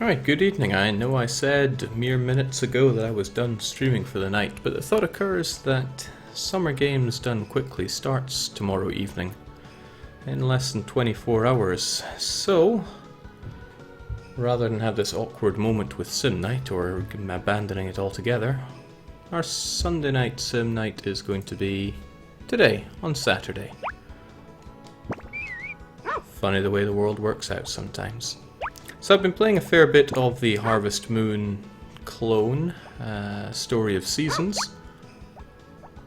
Alright, good evening. I know I said mere minutes ago that I was done streaming for the night, but the thought occurs that Summer Games Done Quickly starts tomorrow evening in less than 24 hours. So, rather than have this awkward moment with Sim Night or abandoning it altogether, our Sunday night Sim Night is going to be today, on Saturday. Funny the way the world works out sometimes. So I've been playing a fair bit of the Harvest Moon clone, Story of Seasons,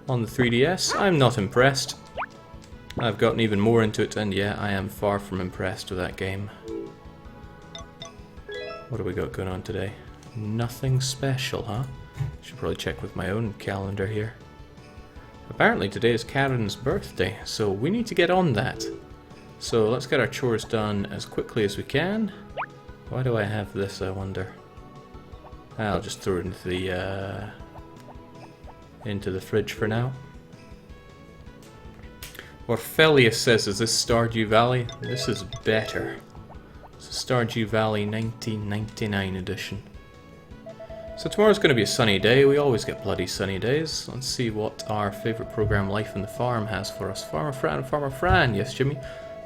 on the 3DS. I'm not impressed. I've gotten even more into it, and yeah, I am far from impressed with that game. What do we got going on today? Nothing special, huh? Should probably check with my own calendar here. Apparently today is Karen's birthday, so we need to get on that. So let's get our chores done as quickly as we can. Why do I have this, I wonder? I'll just throw it into the fridge for now. Orphelius says, is this Stardew Valley? This is better. It's Stardew Valley 1999 edition. So tomorrow's going to be a sunny day. We always get bloody sunny days. Let's see what our favourite program, Life in the Farm, has for us. Farmer Fran. Yes, Jimmy.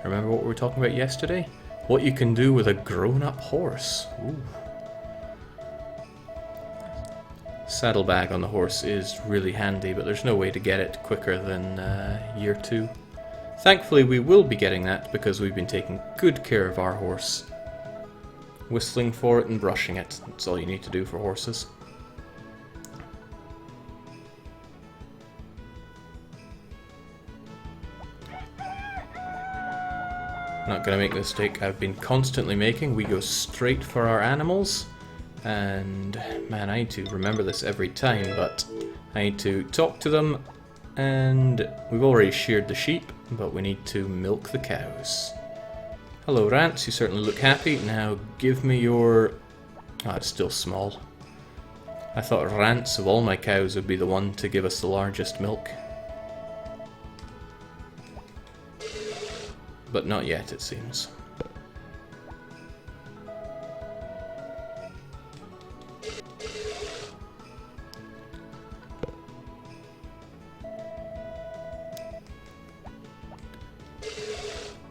Remember what we were talking about yesterday? What you can do with a grown-up horse. Ooh. Saddlebag on the horse is really handy, but there's no way to get it quicker than year 2. Thankfully, we will be getting that because we've been taking good care of our horse. Whistling for it and brushing it. That's all you need to do for horses. Not going to make the mistake I've been constantly making. We go straight for our animals. And man, I need to remember this every time, but I need to talk to them. And we've already sheared the sheep, but we need to milk the cows. Hello, Rance. You certainly look happy. Now give me your... Oh, it's still small. I thought Rance of all my cows would be the one to give us the largest milk. But not yet, it seems.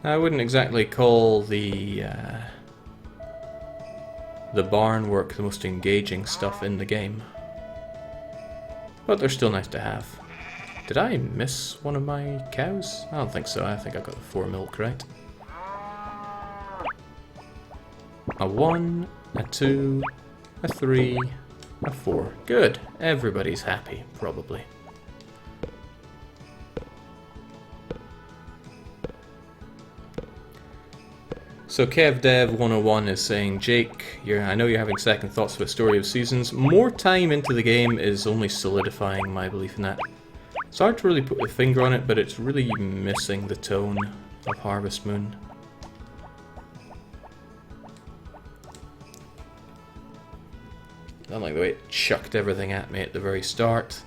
I wouldn't exactly call the barn work the most engaging stuff in the game, but they're still nice to have. Did I miss one of my cows? I don't think so. I think I got the 4 milk right. A 1, a 2, a 3, a 4. Good. Everybody's happy, probably. So KevDev101 is saying, Jake, I know you're having second thoughts about Story of Seasons. More time into the game is only solidifying my belief in that. It's hard to really put the finger on it, but it's really missing the tone of Harvest Moon. I don't like the way it chucked everything at me at the very start.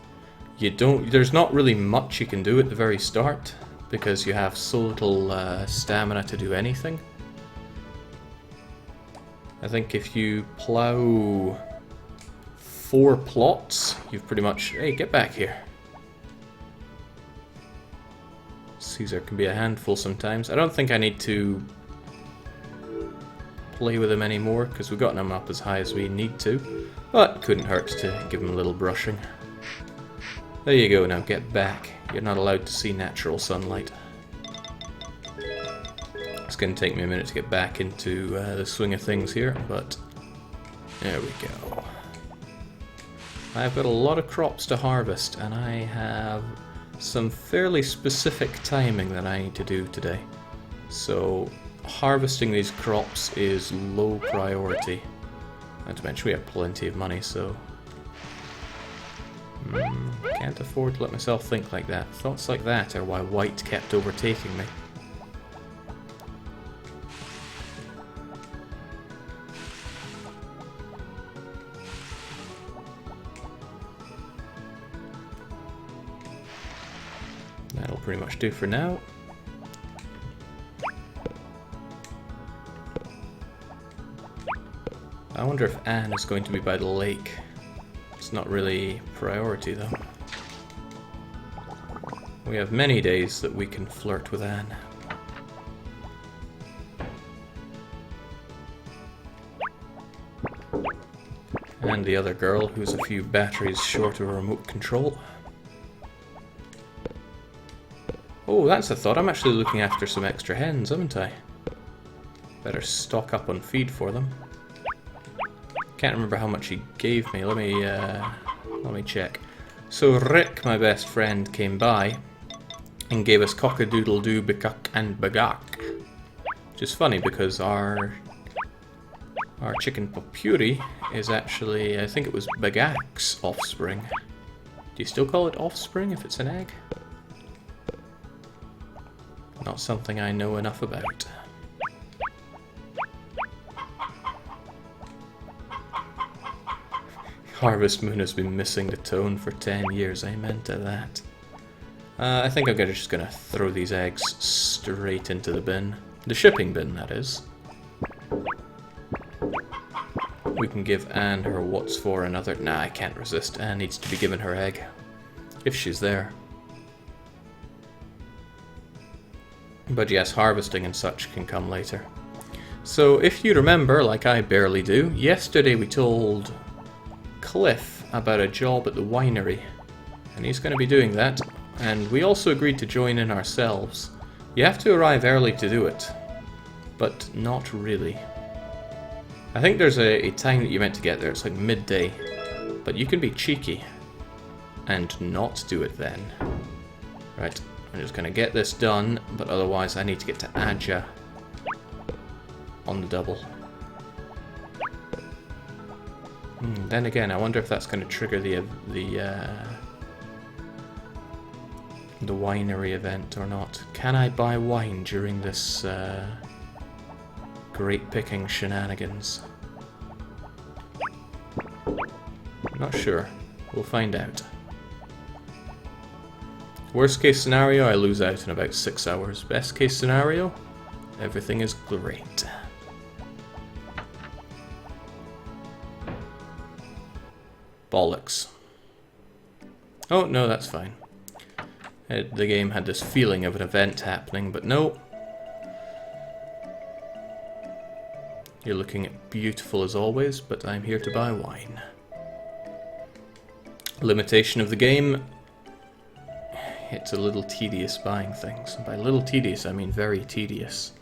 There's not really much you can do at the very start, because you have so little stamina to do anything. I think if you plow 4 plots, you've pretty much... Hey, get back here. Caesar can be a handful sometimes. I don't think I need to play with him anymore, because we've gotten him up as high as we need to. But couldn't hurt to give him a little brushing. There you go, now get back. You're not allowed to see natural sunlight. It's going to take me a minute to get back into the swing of things here, but there we go. I've got a lot of crops to harvest, and I have some fairly specific timing that I need to do today. So harvesting these crops is low priority. Not to mention we have plenty of money, so... can't afford to let myself think like that. Thoughts like that are why white kept overtaking me. That'll pretty much do for now. I wonder if Anne is going to be by the lake. It's not really priority though. We have many days that we can flirt with Anne. And the other girl, who's a few batteries short of a remote control. Oh, that's a thought. I'm actually looking after some extra hens, haven't I? Better stock up on feed for them. Can't remember how much he gave me. Let me check. So Rick, my best friend, came by and gave us cock-a-doodle-doo, bikuck, and bagak. Which is funny because our chicken Popuri is actually, I think it was Bagak's offspring. Do you still call it offspring if it's an egg? Not something I know enough about. Harvest Moon has been missing the tone for 10 years, amen to that. I think I'm just gonna throw these eggs straight into the bin. The shipping bin, that is. We can give Anne her what's for another. Nah, I can't resist. Anne needs to be given her egg. If she's there. But yes, harvesting and such can come later. So if you remember, like I barely do, yesterday we told Cliff about a job at the winery. And he's going to be doing that. And we also agreed to join in ourselves. You have to arrive early to do it. But not really. I think there's a time that you're meant to get there. It's like midday. But you can be cheeky and not do it then. Right, I'm just going to get this done, but otherwise I need to get to Adja on the double. Then again, I wonder if that's going to trigger the winery event or not. Can I buy wine during this grape picking shenanigans? Not sure. We'll find out. Worst case scenario, I lose out in about 6 hours. Best case scenario, everything is great. Bollocks. Oh, no, that's fine. The game had this feeling of an event happening, but no. You're looking beautiful as always, but I'm here to buy wine. Limitation of the game. It's a little tedious buying things. And by little tedious, I mean very tedious.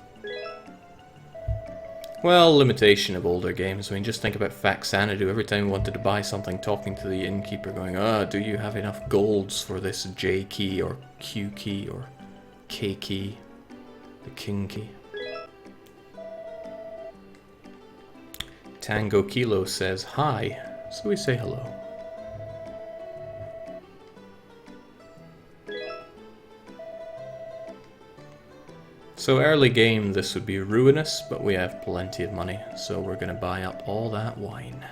Well, limitation of older games. I mean, just think about Faxanadu. Every time we wanted to buy something, talking to the innkeeper going, do you have enough golds for this J key or Q key or K key? The king key. Tango Kilo says hi, so we say hello. So early game this would be ruinous, but we have plenty of money, so we're going to buy up all that wine.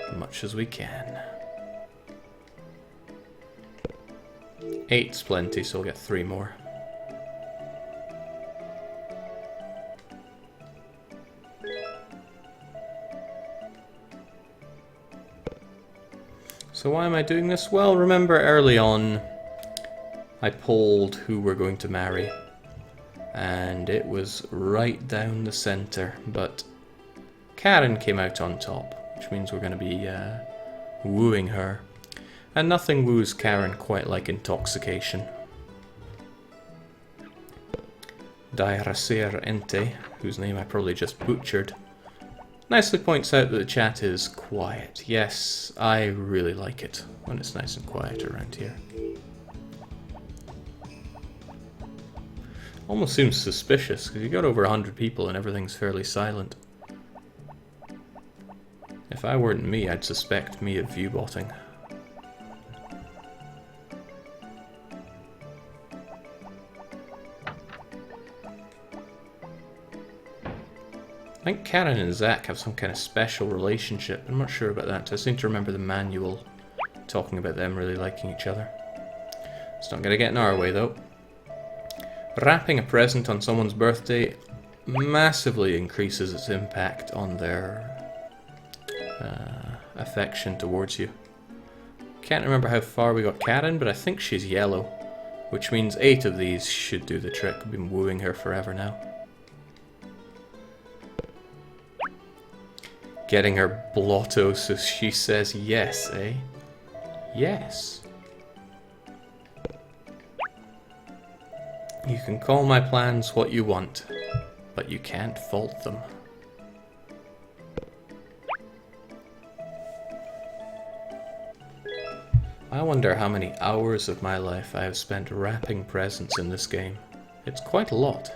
As much as we can. 8's plenty, so we'll get 3 more. So why am I doing this? Well, remember early on I polled who we're going to marry. And it was right down the center, but Karen came out on top, which means we're going to be wooing her. And nothing woos Karen quite like intoxication. Dairasir Ente, whose name I probably just butchered, nicely points out that the chat is quiet. Yes, I really like it when it's nice and quiet around here. Almost seems suspicious, because you got over 100 people and everything's fairly silent. If I weren't me, I'd suspect me of viewbotting. I think Karen and Zach have some kind of special relationship. I'm not sure about that. I seem to remember the manual talking about them really liking each other. It's not going to get in our way, though. Wrapping a present on someone's birthday massively increases its impact on their affection towards you. Can't remember how far we got Karen, but I think she's yellow, which means 8 of these should do the trick. I've been wooing her forever now. Getting her blotto so she says yes, eh? Yes. You can call my plans what you want, but you can't fault them. I wonder how many hours of my life I have spent wrapping presents in this game. It's quite a lot.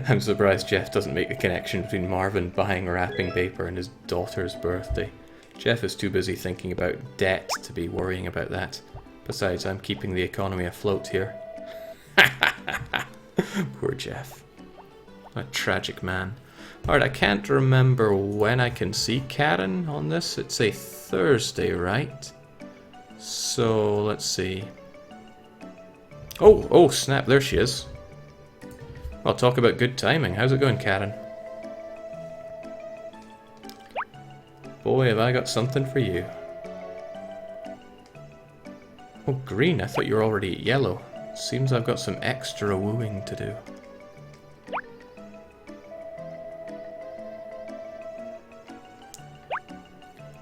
I'm surprised Jeff doesn't make the connection between Marvin buying wrapping paper and his daughter's birthday. Jeff is too busy thinking about debt to be worrying about that. Besides, I'm keeping the economy afloat here. Poor Jeff. A tragic man. Alright, I can't remember when I can see Karen on this. It's a Thursday, right? So, let's see. Oh, snap, there she is. Well, talk about good timing. How's it going, Karen? Boy, have I got something for you. Oh, green. I thought you were already at yellow. Seems I've got some extra wooing to do.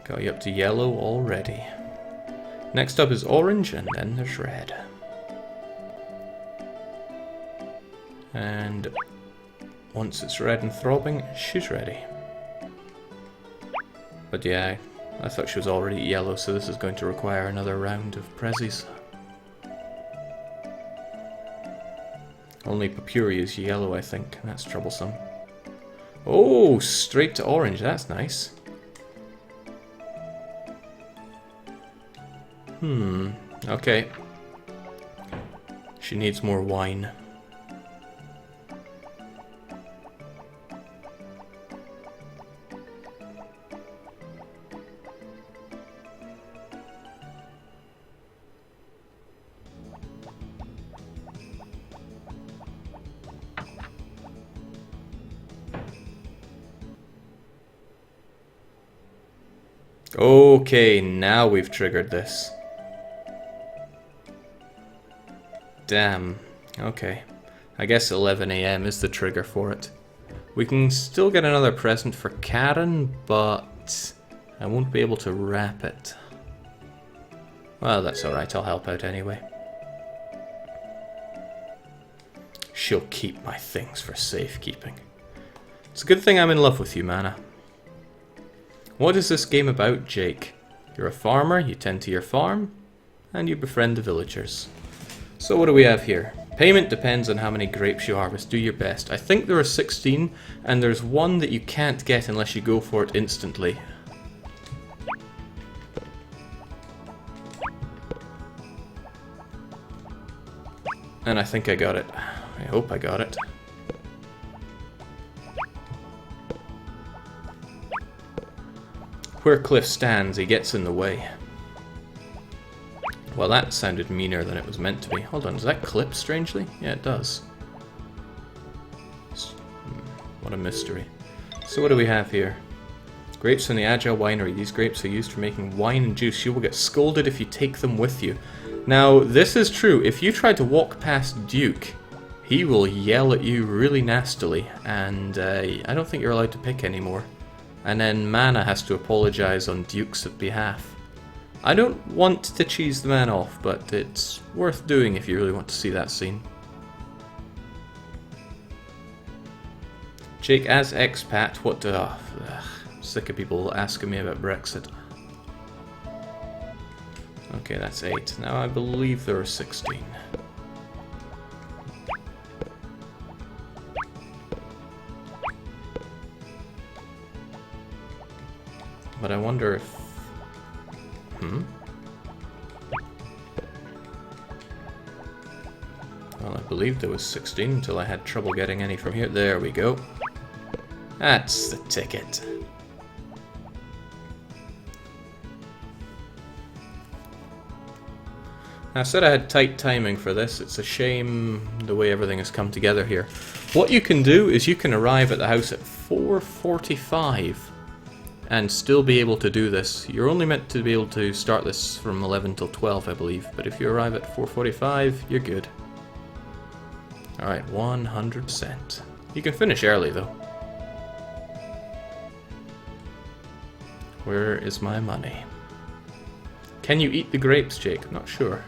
Got you up to yellow already. Next up is orange, and then there's red. And once it's red and throbbing, she's ready. But yeah, I thought she was already yellow, so this is going to require another round of prezzies. Only Papuri is yellow, I think, and that's troublesome. Oh, straight to orange, that's nice. Okay. She needs more wine. Okay, now we've triggered this. Damn. Okay. I guess 11 AM is the trigger for it. We can still get another present for Karen, but I won't be able to wrap it. Well, that's alright, I'll help out anyway. She'll keep my things for safekeeping. It's a good thing I'm in love with you, Mana. What is this game about, Jake? You're a farmer, you tend to your farm, and you befriend the villagers. So what do we have here? Payment depends on how many grapes you harvest. Do your best. I think there are 16, and there's one that you can't get unless you go for it instantly. And I think I got it. I hope I got it. Where Cliff stands, he gets in the way. Well, that sounded meaner than it was meant to be. Hold on, does that clip strangely? Yeah, it does. What a mystery. So what do we have here? Grapes from the Agile Winery. These grapes are used for making wine and juice. You will get scolded if you take them with you. Now, this is true. If you try to walk past Duke, he will yell at you really nastily, and I don't think you're allowed to pick anymore. And then Mana has to apologize on Duke's behalf. I don't want to cheese the man off, but it's worth doing if you really want to see that scene. Jake, as expat, what do... Oh, I'm sick of people asking me about Brexit. Okay, that's 8. Now I believe there are 16. But I wonder if... Well, I believe there was 16 until I had trouble getting any from here. There we go. That's the ticket. I said I had tight timing for this. It's a shame the way everything has come together here. What you can do is you can arrive at the house at 4:45 and still be able to do this. You're only meant to be able to start this from 11 till 12, I believe, but if you arrive at 4:45, you're good. Alright, 100%. You can finish early, though. Where is my money? Can you eat the grapes, Jake? I'm not sure.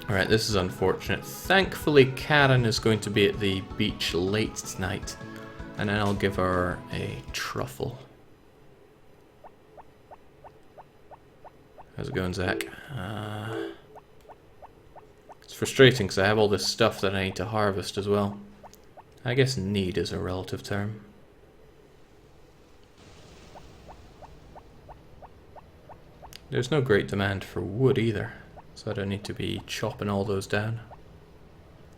Alright, this is unfortunate. Thankfully, Karen is going to be at the beach late tonight, and then I'll give her a truffle. How's it going, Zach? It's frustrating because I have all this stuff that I need to harvest as well. I guess need is a relative term. There's no great demand for wood either, so I don't need to be chopping all those down.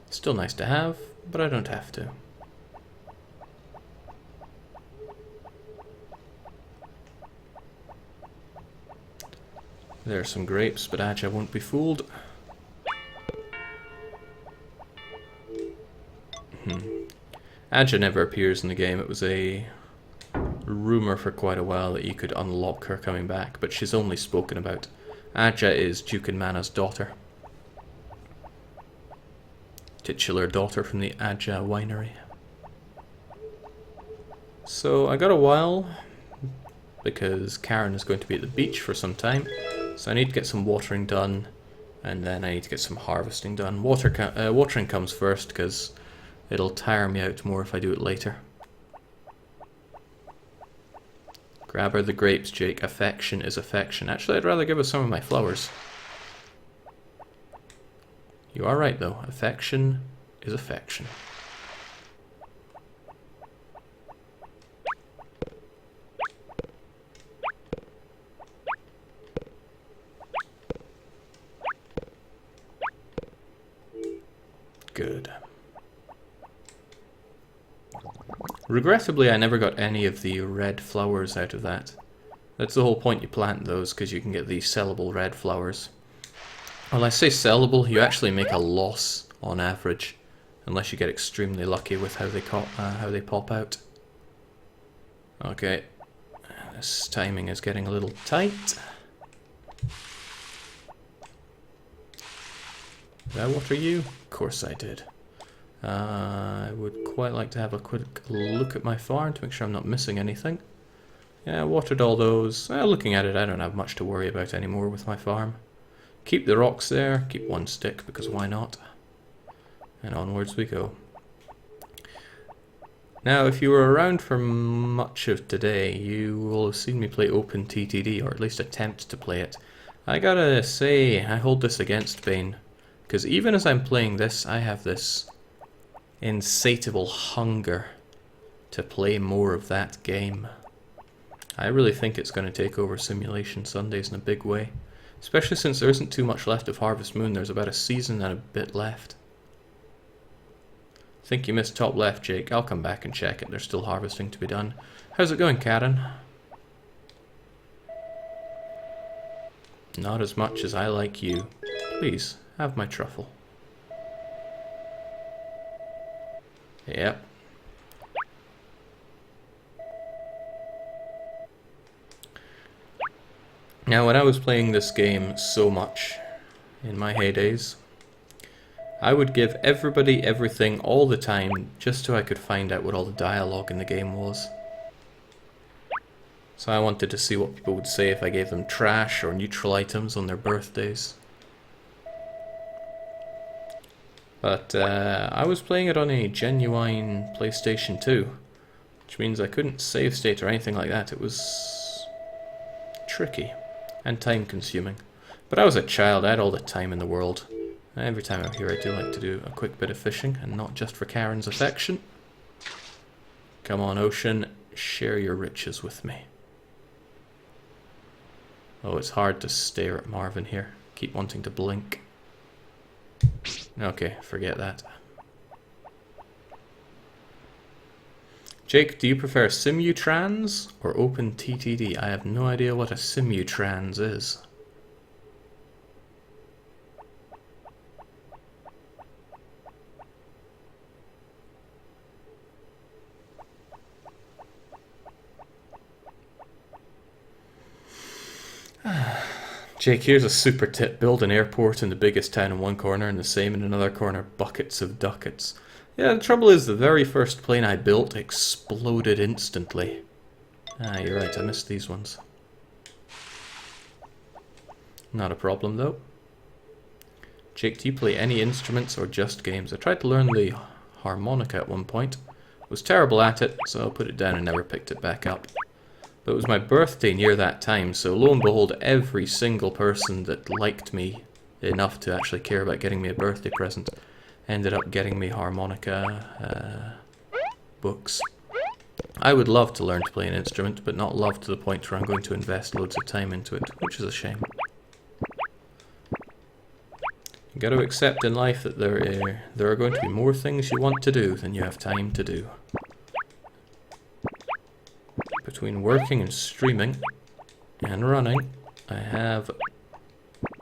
Still nice to have, but I don't have to. There are some grapes, but Aja won't be fooled. Aja never appears in the game. It was a rumour for quite a while that you could unlock her coming back, but she's only spoken about. Aja is Duke and Mana's daughter. Titular daughter from the Aja winery. So I got a while, because Karen is going to be at the beach for some time. So I need to get some watering done, and then I need to get some harvesting done. Watering comes first, because it'll tire me out more if I do it later. Grab her the grapes, Jake. Affection is affection. Actually, I'd rather give her some of my flowers. You are right, though. Affection is affection. Good. Regrettably, I never got any of the red flowers out of that. That's the whole point, you plant those because you can get these sellable red flowers. Well, I say sellable, you actually make a loss on average, unless you get extremely lucky with how they pop out. Okay, this timing is getting a little tight. Did I water you? Of course I did. I would quite like to have a quick look at my farm to make sure I'm not missing anything. Yeah, I watered all those. Looking at it, I don't have much to worry about anymore with my farm. Keep the rocks there, keep one stick, because why not? And onwards we go. Now, if you were around for much of today, you will have seen me play OpenTTD, or at least attempt to play it. I gotta say, I hold this against Bane, because even as I'm playing this, I have this insatiable hunger to play more of that game. I really think it's going to take over Simulation Sundays in a big way, especially since there isn't too much left of Harvest Moon. There's about a season and a bit left. I think you missed top left, Jake. I'll come back and check it. There's still harvesting to be done. How's it going, Karen? Not as much as I like you. Please, have my truffle. Yep. Now, when I was playing this game so much, in my heydays, I would give everybody everything all the time, just so I could find out what all the dialogue in the game was. So I wanted to see what people would say if I gave them trash or neutral items on their birthdays. But I was playing it on a genuine PlayStation 2, which means I couldn't save state or anything like that. It was tricky and time consuming. But I was a child, I had all the time in the world. Every time I'm here I do like to do a quick bit of fishing, and not just for Karen's affection. Come on, Ocean, share your riches with me. Oh, it's hard to stare at Marvin here. Keep wanting to blink. Okay, forget that. Jake, do you prefer Simutrans or OpenTTD? I have no idea what a Simutrans is. Jake, here's a super tip. Build an airport in the biggest town in one corner and the same in another corner. Buckets of ducats. Yeah, the trouble is the very first plane I built exploded instantly. Ah, you're right, I missed these ones. Not a problem though. Jake, do you play any instruments or just games? I tried to learn the harmonica at one point. Was terrible at it, so I put it down and never picked it back up. But it was my birthday near that time, so lo and behold, every single person that liked me enough to actually care about getting me a birthday present ended up getting me harmonica books. I would love to learn to play an instrument, but not love to the point where I'm going to invest loads of time into it, which is a shame. You got to accept in life that there are going to be more things you want to do than you have time to do. Between working and streaming and running, I have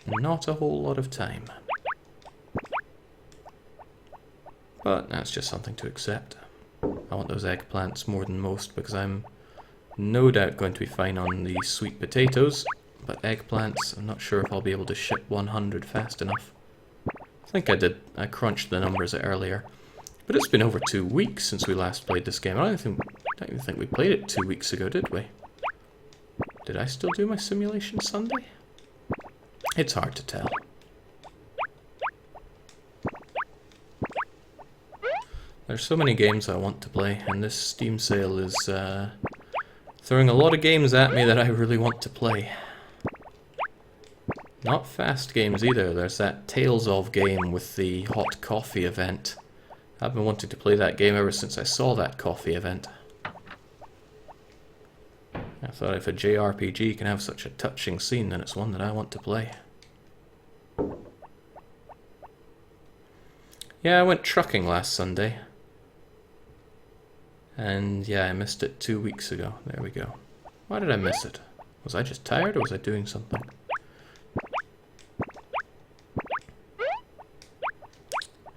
not a whole lot of time. But that's just something to accept. I want those eggplants more than most because I'm no doubt going to be fine on the sweet potatoes, but eggplants, I'm not sure if I'll be able to ship 100 fast enough. I think I did. I crunched the numbers earlier. But it's been over 2 weeks since we last played this game. I don't even think we played it 2 weeks ago, did we? Did I still do my Simulation Sunday? It's hard to tell. There's so many games I want to play, and this Steam sale is throwing a lot of games at me that I really want to play. Not fast games either. There's that Tales of game with the hot coffee event. I've been wanting to play that game ever since I saw that coffee event. I thought if a JRPG can have such a touching scene, then it's one that I want to play. Yeah, I went trucking last Sunday. And yeah, I missed it 2 weeks ago. There we go. Why did I miss it? Was I just tired or was I doing something?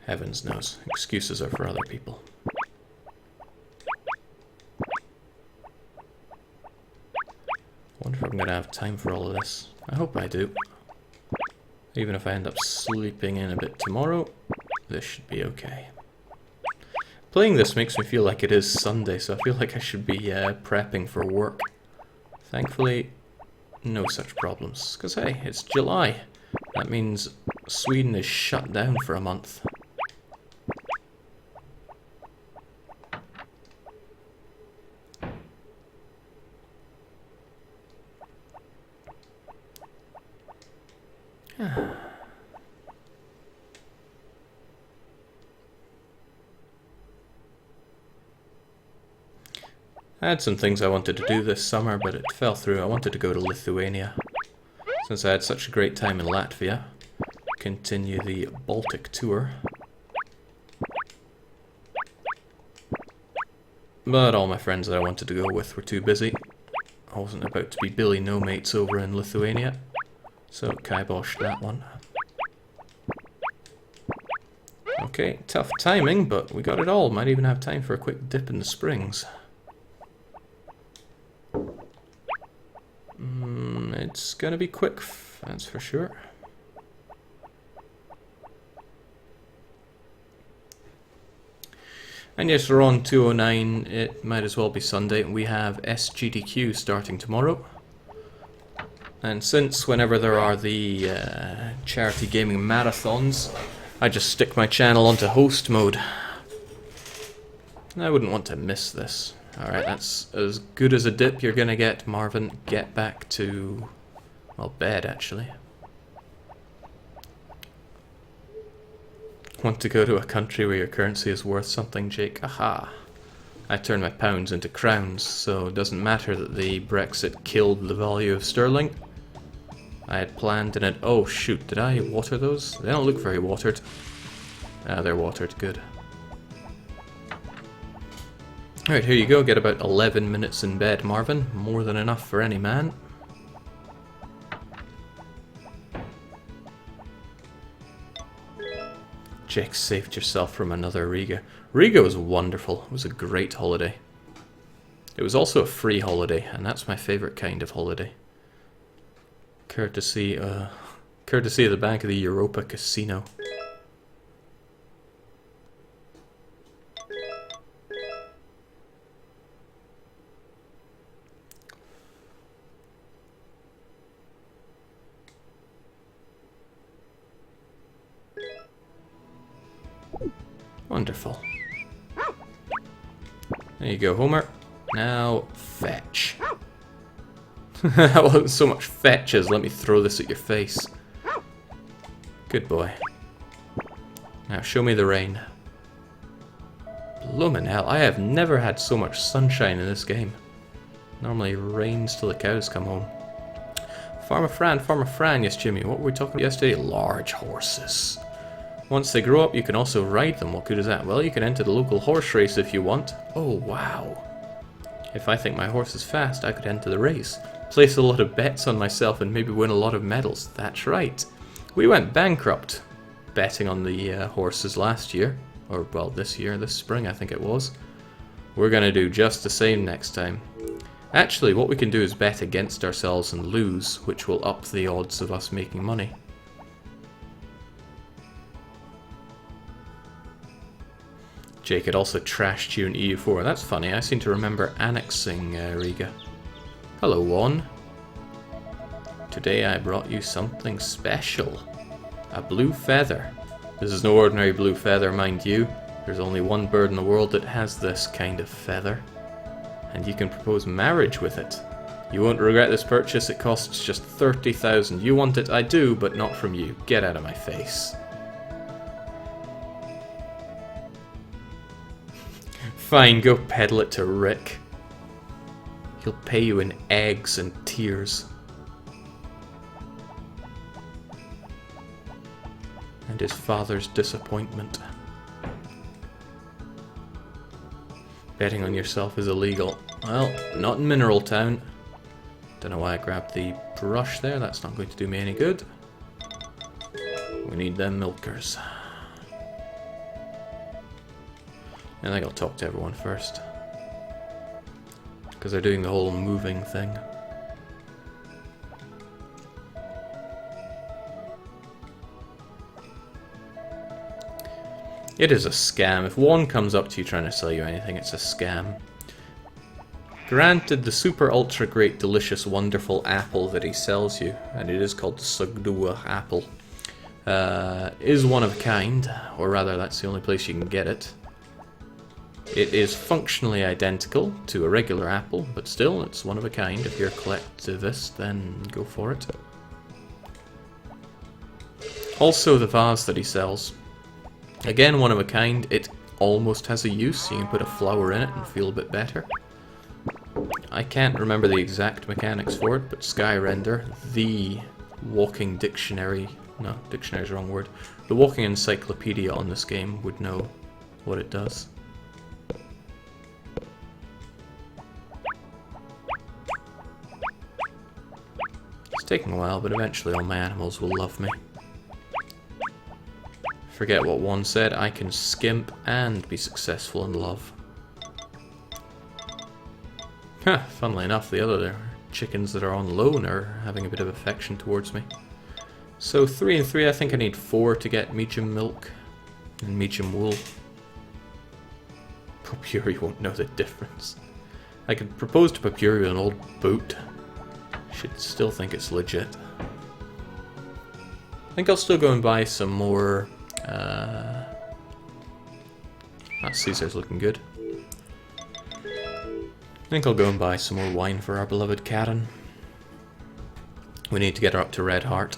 Heavens knows. Excuses are for other people. I wonder if I'm going to have time for all of this. I hope I do. Even if I end up sleeping in a bit tomorrow, this should be okay. Playing this makes me feel like it is Sunday, so I feel like I should be prepping for work. Thankfully, no such problems. Because hey, it's July. That means Sweden is shut down for a month. I had some things I wanted to do this summer, but it fell through. I wanted to go to Lithuania, since I had such a great time in Latvia. Continue the Baltic tour. But all my friends that I wanted to go with were too busy. I wasn't about to be Billy No Mates over in Lithuania, so kiboshed that one. Okay, tough timing, but we got it all. Might even have time for a quick dip in the springs. It's gonna be quick, that's for sure. And yes, we're on 209, it might as well be Sunday. We have SGDQ starting tomorrow. And since whenever there are the charity gaming marathons, I just stick my channel onto host mode. I wouldn't want to miss this. Alright, that's as good as a dip you're gonna get, Marvin. Get back to, well, bed, actually. Want to go to a country where your currency is worth something, Jake? Aha! I turn my pounds into crowns, so it doesn't matter that the Brexit killed the value of sterling. I had planned in it. Oh shoot, did I water those? They don't look very watered. Ah, they're watered, good. Alright, here you go, get about 11 minutes in bed, Marvin. More than enough for any man. Jake saved yourself from another Riga. Riga was wonderful. It was a great holiday. It was also a free holiday, and that's my favourite kind of holiday. Courtesy of the back of the Europa Casino. Wonderful. There you go, Homer. Now, fetch. That wasn't so much fetch as let me throw this at your face. Good boy. Now show me the rain. Bloomin' hell, I have never had so much sunshine in this game. Normally it rains till the cows come home. Farmer Fran, yes Jimmy, what were we talking about yesterday? Large horses. Once they grow up, you can also ride them. What good is that? Well, you can enter the local horse race if you want. Oh, wow. If I think my horse is fast, I could enter the race. Place a lot of bets on myself and maybe win a lot of medals. That's right. We went bankrupt betting on the horses last year. Or, well, this year, this spring, I think it was. We're going to do just the same next time. Actually, what we can do is bet against ourselves and lose, which will up the odds of us making money. Jake had also trashed you in EU4. That's funny, I seem to remember annexing Riga. Hello, Juan. Today I brought you something special. A blue feather. This is no ordinary blue feather, mind you. There's only one bird in the world that has this kind of feather. And you can propose marriage with it. You won't regret this purchase, it costs just 30,000. You want it, I do, but not from you. Get out of my face. Fine, go peddle it to Rick. He'll pay you in eggs and tears. And his father's disappointment. Betting on yourself is illegal. Well, not in Mineral Town. Don't know why I grabbed the brush there, that's not going to do me any good. We need them milkers. I think I'll talk to everyone first. Because they're doing the whole moving thing. It is a scam. If one comes up to you trying to sell you anything, it's a scam. Granted, the super ultra great delicious wonderful apple that he sells you, and it is called the Sugdua apple, is one of a kind, or rather that's the only place you can get it. It is functionally identical to a regular apple, but still, it's one of a kind. If you're a collectivist, then go for it. Also, the vase that he sells. Again, one of a kind. It almost has a use. You can put a flower in it and feel a bit better. I can't remember the exact mechanics for it, but Skyrender, the walking dictionary... No, dictionary's the wrong word. The walking encyclopedia on this game would know what it does. It's taking a while, but eventually all my animals will love me. Forget what one said, I can skimp and be successful in love. Huh, funnily enough, the other chickens that are on loan are having a bit of affection towards me. So 3 and 3, I think I need 4 to get Meacham milk and Meacham wool. Papuri won't know the difference. I could propose to Papuri an old boot. Should still think it's legit. I think I'll still go and buy some more... that Caesar's looking good. I think I'll go and buy some more wine for our beloved Karen. We need to get her up to Red Heart.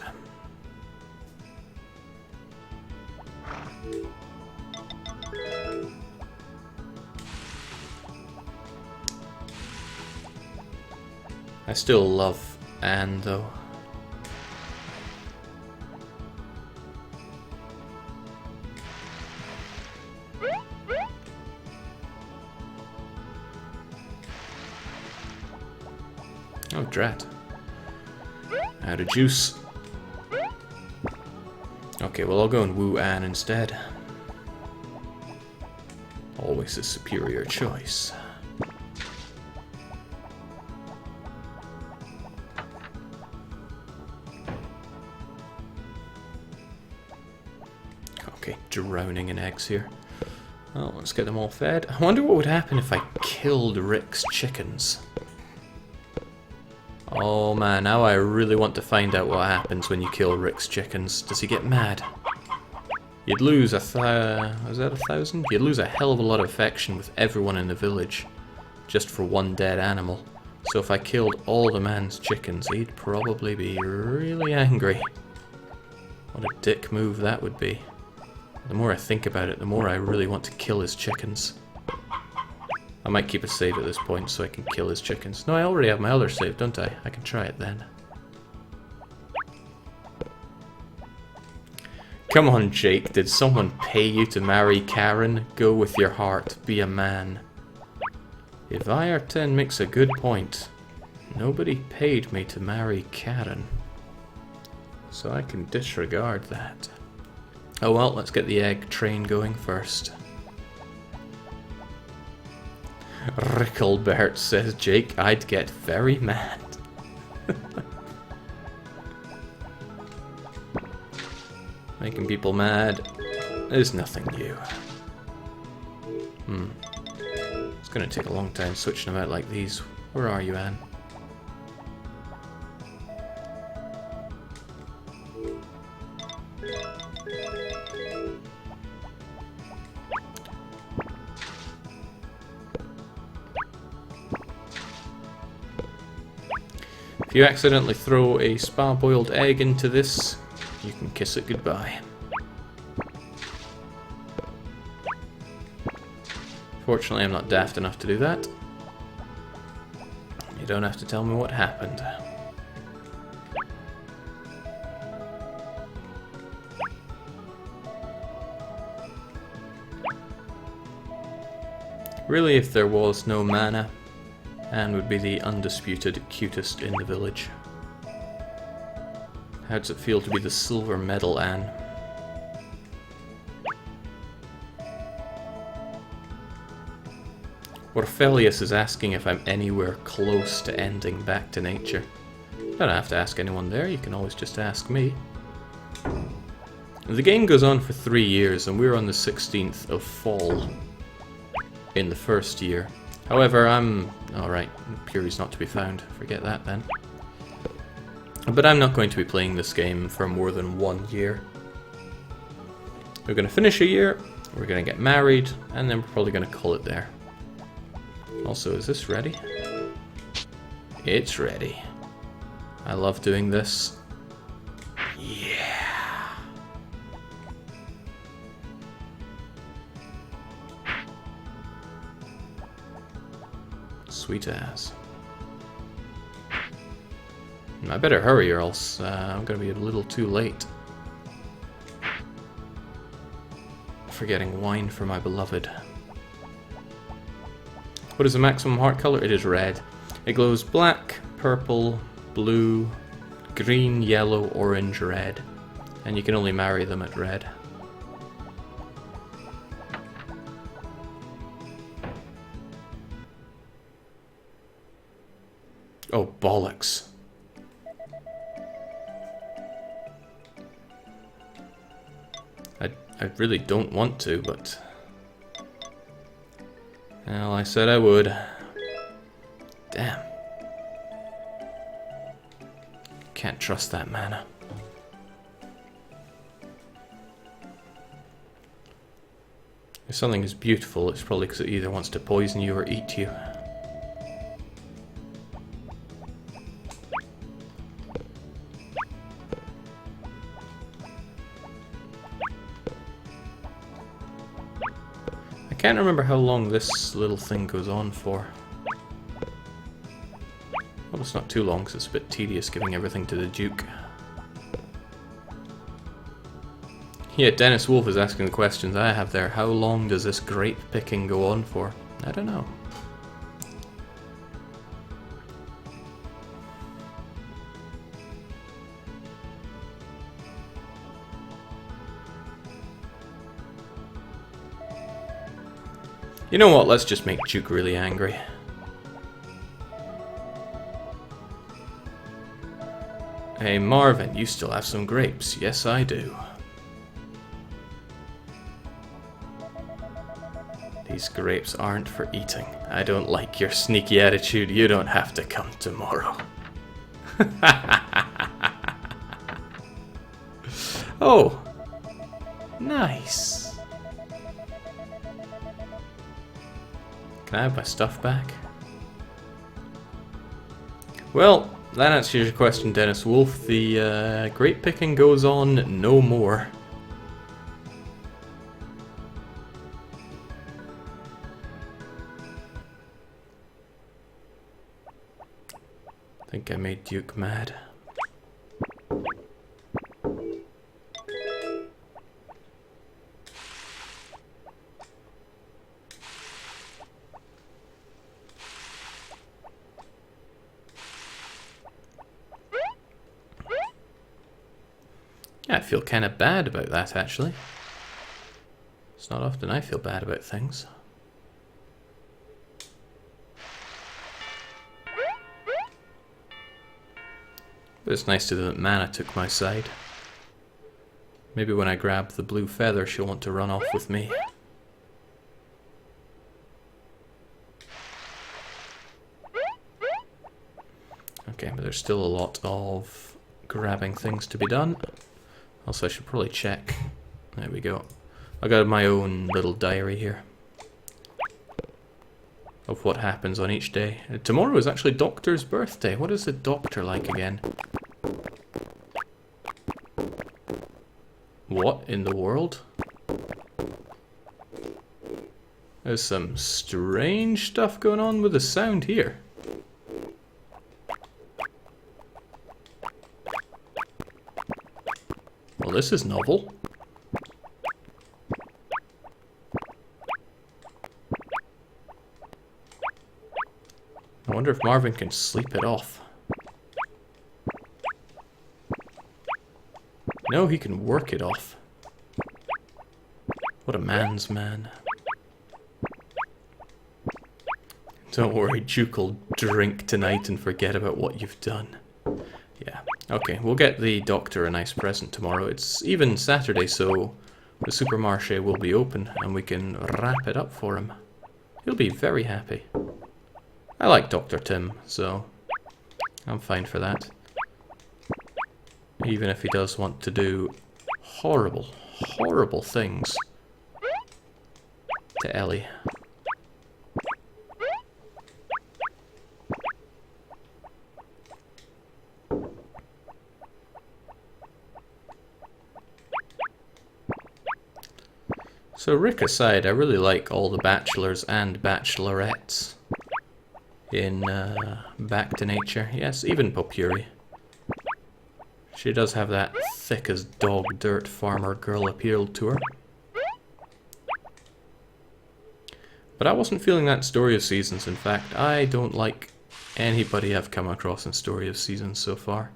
I still love Anne, though. Oh, drat. Out of juice. Okay, well I'll go and woo Anne instead. Always a superior choice. Okay, drowning in eggs here. Well, let's get them all fed. I wonder what would happen if I killed Rick's chickens. Oh man, now I really want to find out what happens when you kill Rick's chickens. Does he get mad? You'd lose is that 1,000? You'd lose a hell of a lot of affection with everyone in the village, just for one dead animal. So if I killed all the man's chickens, he'd probably be really angry. What a dick move that would be. The more I think about it, the more I really want to kill his chickens. I might keep a save at this point so I can kill his chickens. No, I already have my other save, don't I? I can try it then. Come on, Jake. Did someone pay you to marry Karen? Go with your heart. Be a man. Eviarten makes a good point. Nobody paid me to marry Karen. So I can disregard that. Oh well, let's get the egg train going first. Ricklebert says, Jake, I'd get very mad. Making people mad is nothing new. It's gonna take a long time switching them out like these. Where are you, Anne? If you accidentally throw a spa-boiled egg into this, you can kiss it goodbye. Fortunately, I'm not daft enough to do that. You don't have to tell me what happened. Really, if there was no mana, Anne would be the undisputed cutest in the village. How does it feel to be the silver medal Anne? Orpheus is asking if I'm anywhere close to ending Back to Nature. You don't have to ask anyone there, you can always just ask me. The game goes on for 3 years and we're on the 16th of fall in the first year. However, alright, Puri's not to be found. Forget that then. But I'm not going to be playing this game for more than 1 year. We're going to finish a year, we're going to get married, and then we're probably going to call it there. Also, is this ready? It's ready. I love doing this. Yeah! Sweet as. I better hurry or else I'm gonna be a little too late. Forgetting wine for my beloved. What is the maximum heart color? It is red. It glows black, purple, blue, green, yellow, orange, red. And you can only marry them at red. Oh, bollocks. I really don't want to, but... Well, I said I would. Damn. Can't trust that mana. If something is beautiful, it's probably because it either wants to poison you or eat you. I can't remember how long this little thing goes on for. Well, it's not too long because it's a bit tedious giving everything to the Duke. Yeah, Dennis Wolf is asking the questions I have there. How long does this grape picking go on for? I don't know. You know what, let's just make Duke really angry. Hey Marvin, you still have some grapes. Yes, I do. These grapes aren't for eating. I don't like your sneaky attitude. You don't have to come tomorrow. Oh, nice. Can I have my stuff back? Well, that answers your question, Dennis Wolf. The grape picking goes on no more. I think I made Duke mad. Yeah, I feel kind of bad about that, actually. It's not often I feel bad about things. But it's nice to know that Mana took my side. Maybe when I grab the blue feather, she'll want to run off with me. Okay, but there's still a lot of grabbing things to be done. Also, I should probably check. There we go. I got my own little diary here of what happens on each day. Tomorrow is actually Doctor's birthday. What is the Doctor like again? What in the world? There's some strange stuff going on with the sound here. Well, this is novel. I wonder if Marvin can sleep it off. No, he can work it off. What a man's man. Don't worry, Duke'll drink tonight and forget about what you've done. Yeah, okay, we'll get the Doctor a nice present tomorrow. It's even Saturday, so the supermarché will be open and we can wrap it up for him. He'll be very happy. I like Dr. Tim, so I'm fine for that. Even if he does want to do horrible, horrible things to Ellie. So Rick aside, I really like all the bachelors and bachelorettes in Back to Nature. Yes, even Popuri. She does have that thick as dog dirt farmer girl appeal to her. But I wasn't feeling that in Story of Seasons. In fact, I don't like anybody I've come across in Story of Seasons so far.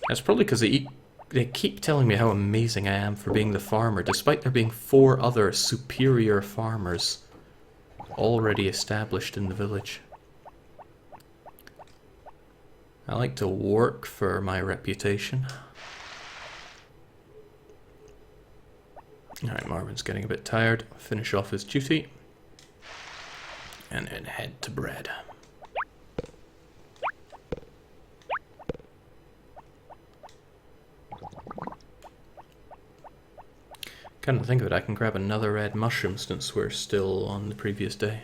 That's probably because they keep telling me how amazing I am for being the farmer, despite there being 4 other superior farmers already established in the village. I like to work for my reputation. Alright, Marvin's getting a bit tired. Finish off his duty. And then head to bed. Come to think of it, I can grab another red mushroom since we're still on the previous day.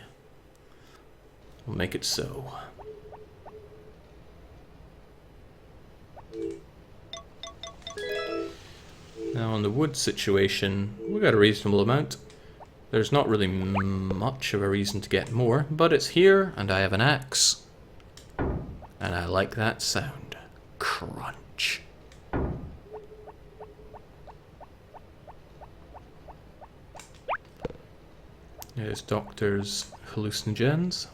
We'll make it so. Now on the wood situation, we got a reasonable amount. There's not really much of a reason to get more, but it's here and I have an axe. And I like that sound. Crunch. There's Doctor's hallucinogens.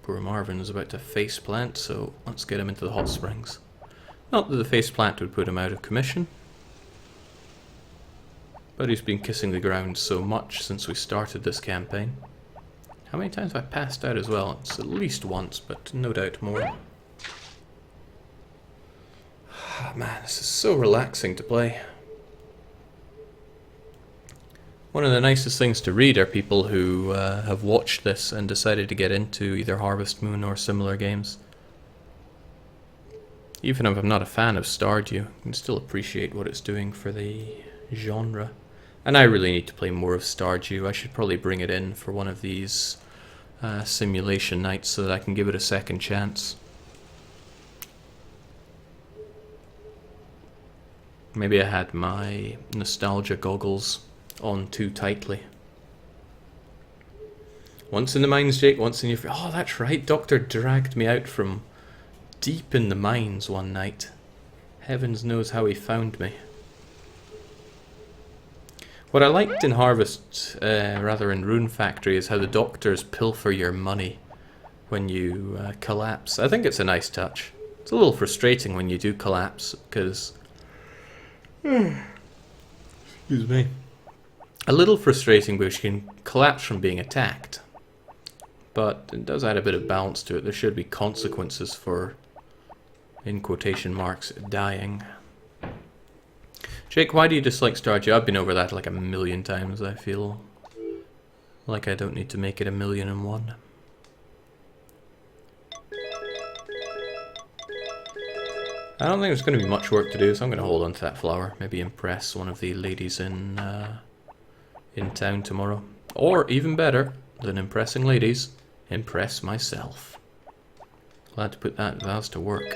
Poor Marvin is about to face plant, so let's get him into the hot springs. Not that the face plant would put him out of commission. But he's been kissing the ground so much since we started this campaign. How many times have I passed out as well? It's at least once, but no doubt more. Man, this is so relaxing to play. One of the nicest things to read are people who have watched this and decided to get into either Harvest Moon or similar games. Even if I'm not a fan of Stardew, I can still appreciate what it's doing for the genre. And I really need to play more of Stardew. I should probably bring it in for one of these simulation nights so that I can give it a second chance. Maybe I had my nostalgia goggles on too tightly. Once in the mines, Jake, once in your... Oh, that's right, Doctor dragged me out from deep in the mines one night. Heavens knows how he found me. What I liked in Harvest, rather in Rune Factory, is how the doctors pilfer your money when you collapse. I think it's a nice touch. It's a little frustrating when you do collapse, because... Excuse me. A little frustrating because you can collapse from being attacked. But it does add a bit of balance to it. There should be consequences for, in quotation marks, dying. Jake, why do you dislike Stardew? I've been over that like a million times. I feel like I don't need to make it 1,000,001. I don't think there's going to be much work to do, so I'm going to hold on to that flower. Maybe impress one of the ladies in town tomorrow. Or, even better than impressing ladies, impress myself. Glad to put that vase to work.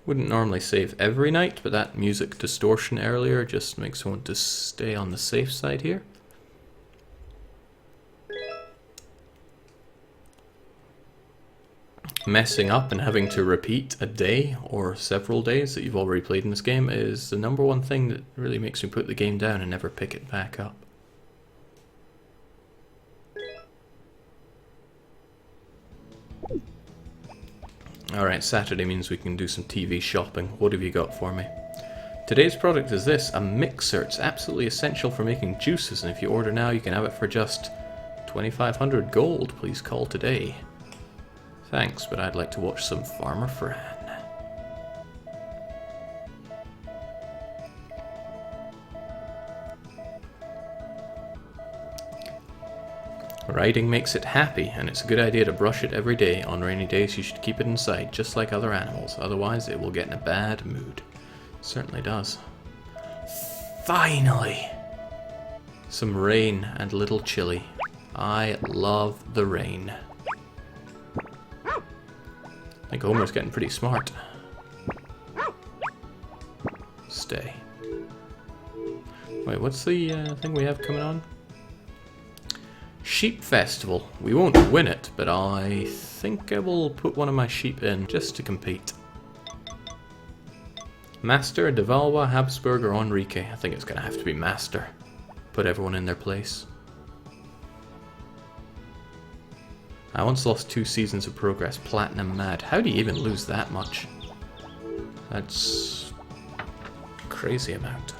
Wouldn't normally save every night, but that music distortion earlier just makes me want to stay on the safe side here. Messing up and having to repeat a day or several days that you've already played in this game is the #1 thing that really makes me put the game down and never pick it back up. Alright, Saturday means we can do some TV shopping. What have you got for me? Today's product is this, a mixer. It's absolutely essential for making juices, and if you order now you can have it for just 2,500 gold. Please call today. Thanks, but I'd like to watch some Farmer Fran. Riding makes it happy, and it's a good idea to brush it every day. On rainy days you should keep it inside, just like other animals, otherwise it will get in a bad mood. Certainly does. Finally! Some rain and a little chilly. I love the rain. I think Homer's getting pretty smart. Stay. Wait, what's the thing we have coming on? Sheep Festival. We won't win it, but I think I will put one of my sheep in just to compete. Master, De Valois, Habsburg, or Enrique? I think it's going to have to be Master. Put everyone in their place. I once lost 2 seasons of progress, platinum mad. How do you even lose that much? That's a crazy amount.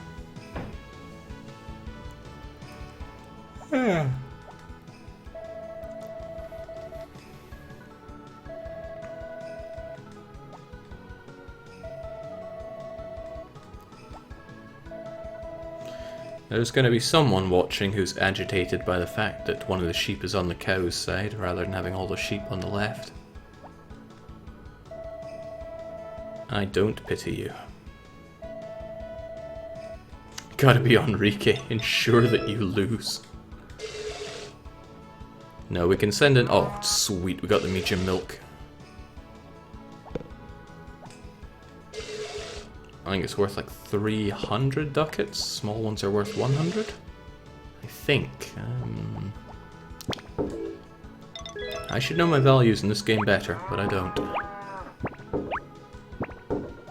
There's going to be someone watching who's agitated by the fact that one of the sheep is on the cow's side rather than having all the sheep on the left. I don't pity you. Gotta be Enrique, ensure that you lose. No, we can send in... Oh, sweet, we got the medium milk. I think it's worth like 300 ducats. Small ones are worth 100. I think. I should know my values in this game better, but I don't.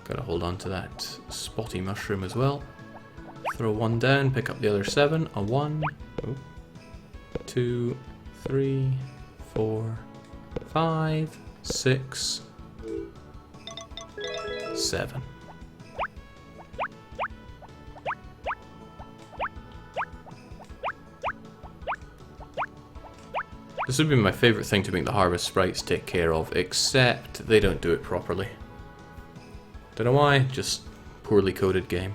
Gotta hold on to that spotty mushroom as well. Throw 1 down, pick up the other 7. A 1, 2, 3, 4, 5, 6. 7. This would be my favourite thing to make the Harvest Sprites take care of, except they don't do it properly. Don't know why, just poorly coded game.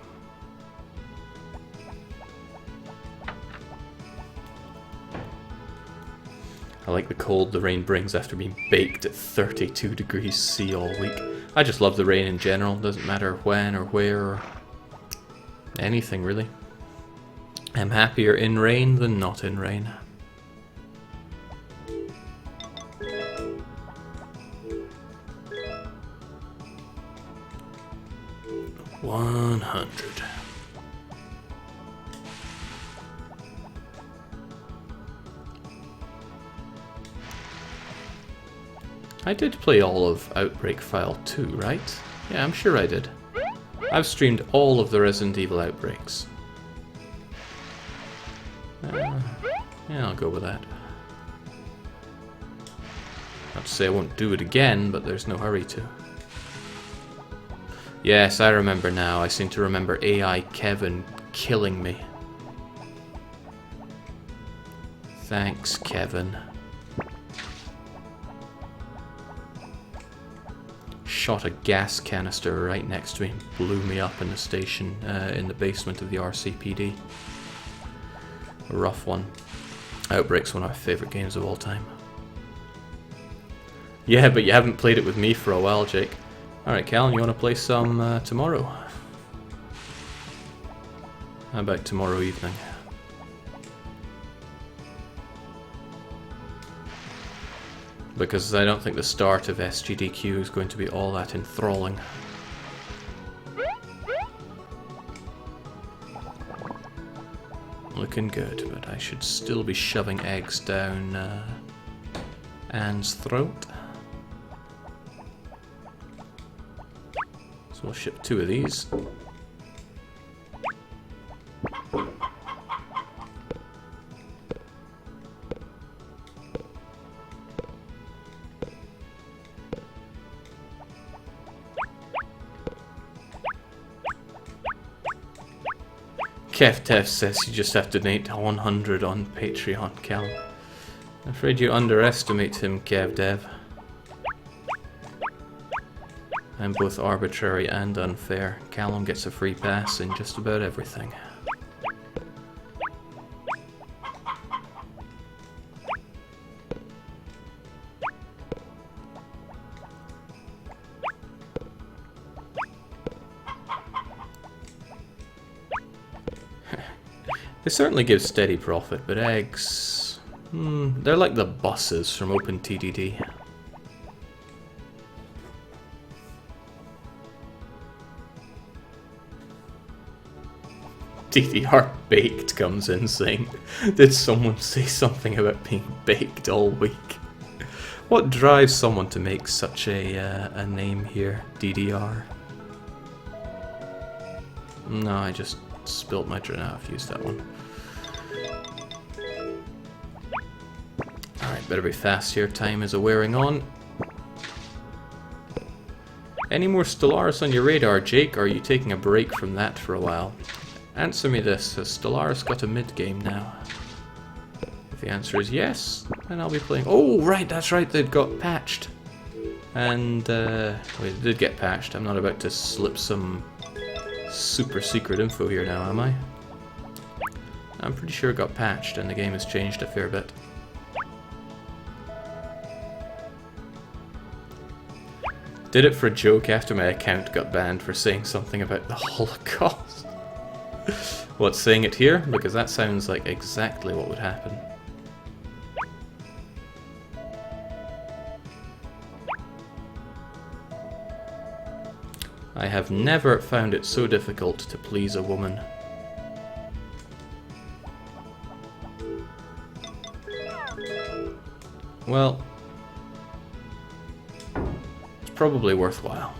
I like the cold the rain brings after being baked at 32 degrees C all week. I just love the rain in general, doesn't matter when or where or anything really. I'm happier in rain than not in rain. $100. I did play all of Outbreak File 2, right? Yeah, I'm sure I did. I've streamed all of the Resident Evil Outbreaks. Yeah, I'll go with that. Not to say I won't do it again, but there's no hurry to. Yes, I remember now. I seem to remember AI Kevin killing me. Thanks, Kevin. Shot a gas canister right next to me and blew me up in the station, in the basement of the RCPD. A rough one. Outbreak's one of my favourite games of all time. Yeah, but you haven't played it with me for a while, Jake. Alright, Callan, you want to play some tomorrow? How about tomorrow evening? Because I don't think the start of SGDQ is going to be all that enthralling. Looking good, but I should still be shoving eggs down Anne's throat. So we'll ship 2 of these. KevTev says you just have to donate 100 on Patreon, Cal. I'm afraid you underestimate him, KevDev. I'm both arbitrary and unfair. Callum gets a free pass in just about everything. They certainly give steady profit, but eggs... they're like the buses from OpenTDD. DDR Baked comes in saying, did someone say something about being baked all week? What drives someone to make such a name here, DDR? No, I just spilt my drink. No, I've used that one. Alright, better be fast here. Time is wearing on. Any more Stellaris on your radar, Jake, or are you taking a break from that for a while? Answer me this, has Stellaris got a mid-game now? If the answer is yes, then I'll be playing... Oh, right, that's right, they'd got patched. And, well, they did get patched. I'm not about to slip some super secret info here now, am I? I'm pretty sure it got patched and the game has changed a fair bit. Did it for a joke after my account got banned for saying something about the Holocaust. What, saying it here? Because that sounds like exactly what would happen. I have never found it so difficult to please a woman. Well, it's probably worthwhile.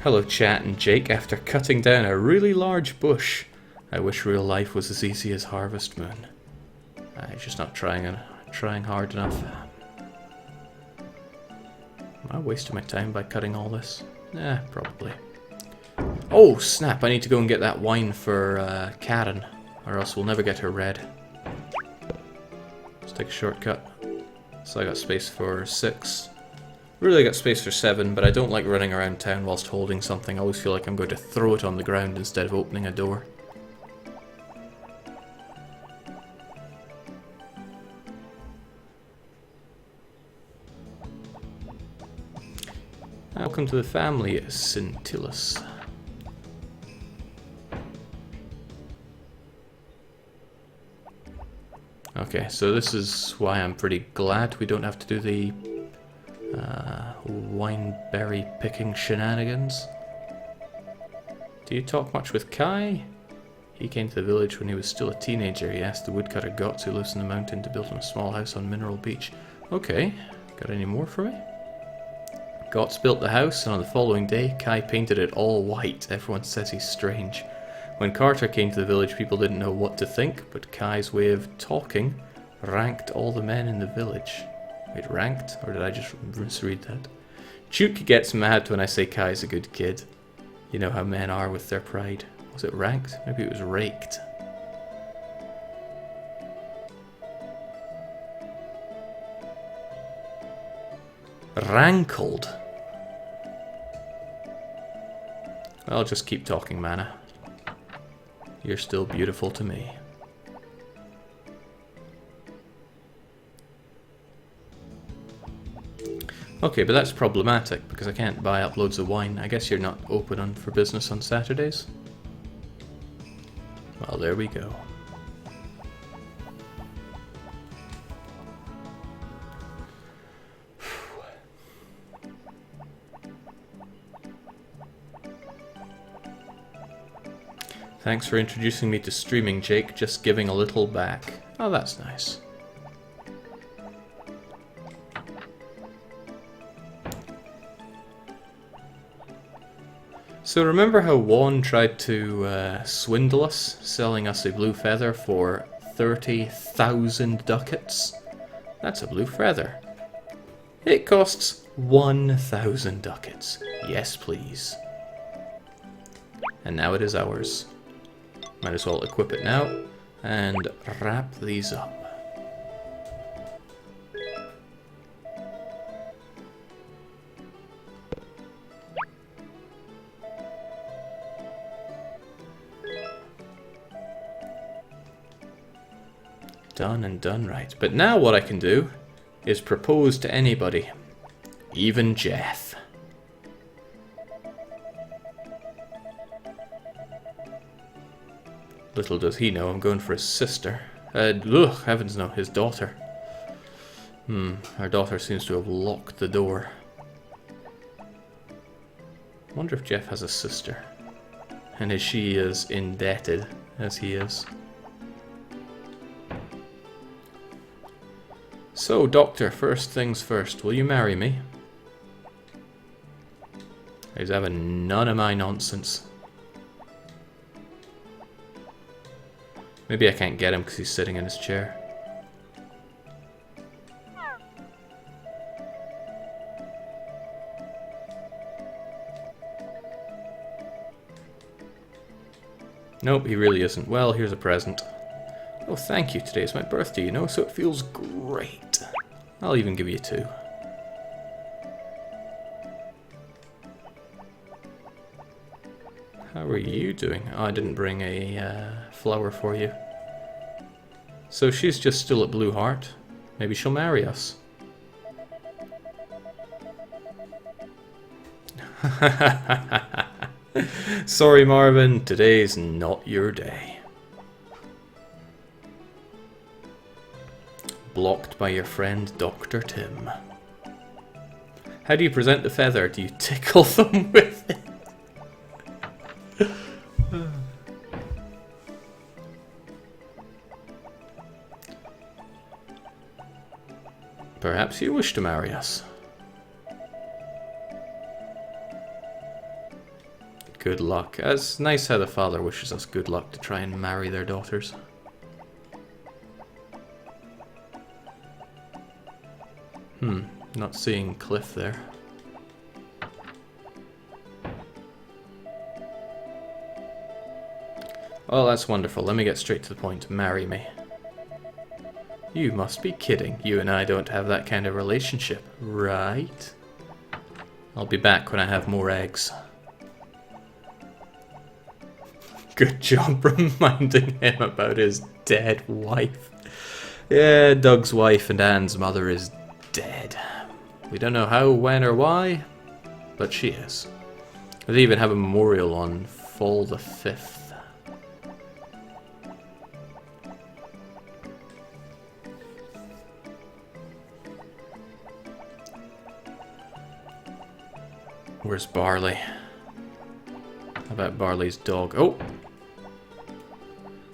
Hello chat and Jake, after cutting down a really large bush, I wish real life was as easy as Harvest Moon. I'm just not trying trying hard enough. Am I wasting my time by cutting all this? Eh, probably. Oh, snap! I need to go and get that wine for Karen, or else we'll never get her red. Let's take a shortcut. So I got space for 6. Really got space for 7, but I don't like running around town whilst holding something. I always feel like I'm going to throw it on the ground instead of opening a door. Welcome to the family, Scintillus. Okay, so this is why I'm pretty glad we don't have to do the wineberry picking shenanigans. Do you talk much with Kai? He came to the village when he was still a teenager. He asked the woodcutter Gotts, who lives in the mountain, to build him a small house on Mineral Beach. Okay, got any more for me? Gotts built the house, and on the following day, Kai painted it all white. Everyone says he's strange. When Carter came to the village, people didn't know what to think, but Kai's way of talking ranked all the men in the village. Wait, ranked? Or did I just misread that? Chuke gets mad when I say Kai's a good kid. You know how men are with their pride. Was it ranked? Maybe it was raked. Rankled. I'll just keep talking, Mana. You're still beautiful to me. Okay, but that's problematic because I can't buy up loads of wine. I guess you're not open for business on Saturdays? Well, there we go. Thanks for introducing me to streaming, Jake. Just giving a little back. Oh, that's nice. So remember how Juan tried to swindle us, selling us a blue feather for 30,000 ducats? That's a blue feather. It costs 1,000 ducats. Yes, please. And now it is ours. Might as well equip it now and wrap these up. Done and done right. But now what I can do is propose to anybody. Even Jeff. Little does he know I'm going for his sister. Heavens no, his daughter. Our daughter seems to have locked the door. Wonder if Jeff has a sister. And is she as indebted as he is? So, Doctor, first things first, will you marry me? He's having none of my nonsense. Maybe I can't get him because he's sitting in his chair. Nope, he really isn't. Well, here's a present. Oh, thank you. Today is my birthday, you know, so it feels great. I'll even give you 2. How are you doing? Oh, I didn't bring a flower for you. So she's just still at Blue Heart. Maybe she'll marry us. Sorry, Marvin. Today's not your day. Blocked by your friend Dr. Tim. How do you present the feather? Do you tickle them with it? Perhaps you wish to marry us. Good luck. It's nice how the father wishes us good luck to try and marry their daughters. Not seeing Cliff there. Oh, that's wonderful. Let me get straight to the point. Marry me. You must be kidding. You and I don't have that kind of relationship, right? I'll be back when I have more eggs. Good job reminding him about his dead wife. Yeah, Doug's wife and Anne's mother is dead. We don't know how, when, or why, but she is. They even have a memorial on Fall the 5th. Where's Barley? How about Barley's dog? Oh!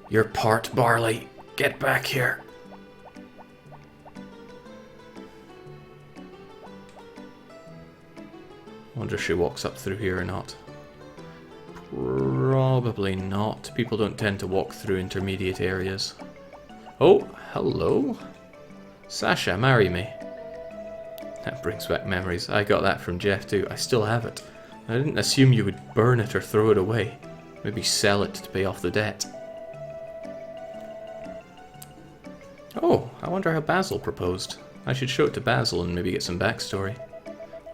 You're part Barley. Get back here. Wonder if she walks up through here or not. Probably not. People don't tend to walk through intermediate areas. Oh, hello. Sasha, marry me. That brings back memories. I got that from Jeff too. I still have it. I didn't assume you would burn it or throw it away. Maybe sell it to pay off the debt. Oh, I wonder how Basil proposed. I should show it to Basil and maybe get some backstory.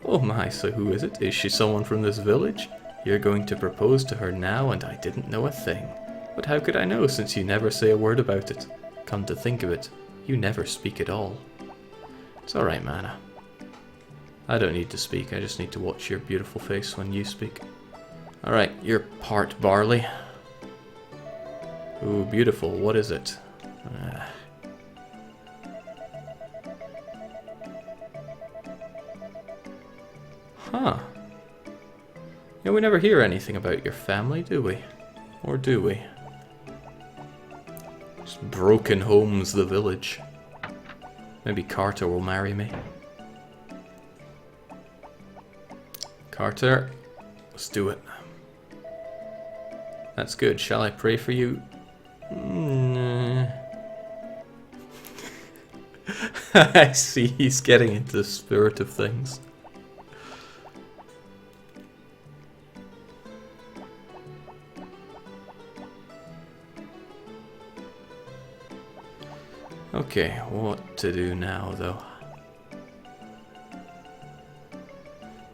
Oh my, so who is it? Is she someone from this village? You're going to propose to her now and I didn't know a thing. But how could I know since you never say a word about it? Come to think of it, you never speak at all. It's alright, Mana. I don't need to speak, I just need to watch your beautiful face when you speak. Alright, you're part Barley. Ooh, beautiful, what is it? Huh. Yeah, we never hear anything about your family, do we? Or do we? Just broken homes, the village. Maybe Carter will marry me. Carter, let's do it. That's good. Shall I pray for you? I see he's getting into the spirit of things. Okay, what to do now, though?